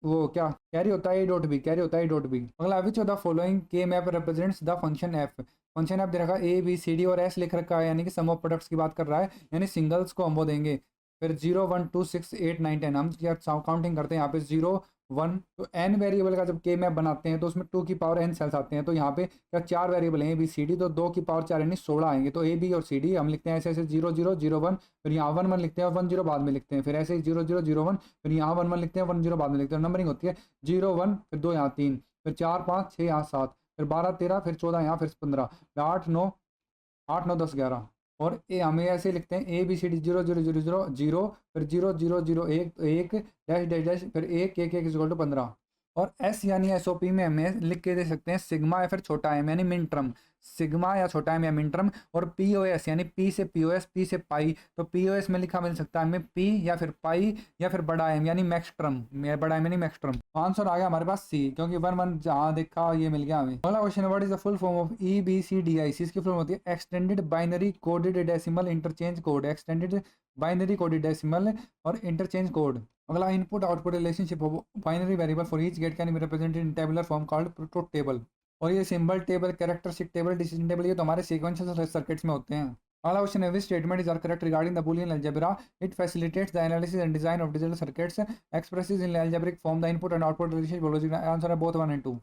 वो क्या कैरी होता है ए डॉट बी, कैरी होता है ए डॉट बी। अगला, which of the following K map represents the function F. Function F दे रखा है ए बी सी डी और एस लिख रखा है, यानी कि सम ऑफ प्रोडक्ट्स की बात कर रहा है, यानी सिंगल्स को हम वो देंगे। फिर 0 1 2 6 8 9 10, हम क्या काउंटिंग करते हैं यहाँ पे 0 1, तो एन वेरिएबल का जब के मैप बनाते हैं तो उसमें 2 की पावर n सेल्स आते हैं, तो यहाँ पे क्या 4 वेरिएबल हैं ए बी सी डी, तो 2 की पावर 4 यानी 16 आएंगे, तो ए बी और सी डी हम लिखते हैं ऐसे ऐसे 0 0 0 1, फिर यहाँ 1 1 लिखते हैं और 1 0 बाद में लिखते हैं, फिर ऐसे 0 0 0 1, फिर यहाँ 1 1 लिखते हैं 1 0 बाद में लिखते हैं, नंबरिंग होती है 0 1, फिर 2 यहाँ 3, फिर 4 5 6 यहाँ 7, फिर 12 13, फिर 14 यहाँ, फिर 15, 8 9 10 11, और ए हमें ऐसे लिखते हैं ए बी सी डी 0 0 0 0 0, फिर 0 0 0 1 1 डैश डैश डैश, फिर 1 1 1 इक्वल टू 15। और एस यानी एसओपी में हमें लिख के दे सकते हैं सिग्मा या फिर छोटा एम यानी मिन टर्म, सिग्मा या छोटा एम या मिन टर्म, और पीओएस यानी पी से पीओएस, पी से पाई, तो पीओएस में लिखा मिल सकता है हमें पी या फिर पाई या फिर बड़ा एम यानी मैक्स टर्म, बड़ा एम यानी मैक्स टर्म। आंसर आ गया हमारे पास सी, क्योंकि 1 1 जहाँ देखा ये मिल गया हमें। अगला क्वेश्चन है, what is the full form of E B C D I C. इसकी फुल फॉर्म होती है extended binary coded decimal interchange code, extended binary coded decimal और इंटरचेंज कोड। अगला, input output relationship of binary variable for each gate can be represented in tabular form called truth table. और ये symbol table, characteristic table, decision table, ये तो हमारे sequential circuits में होते हैं। अगला क्वेश्चन है, which statement is are correct regarding the Boolean algebra. It facilitates the analysis and design of digital circuits, expresses in algebraic form the input and output relationship. Answer है both 1 and 2।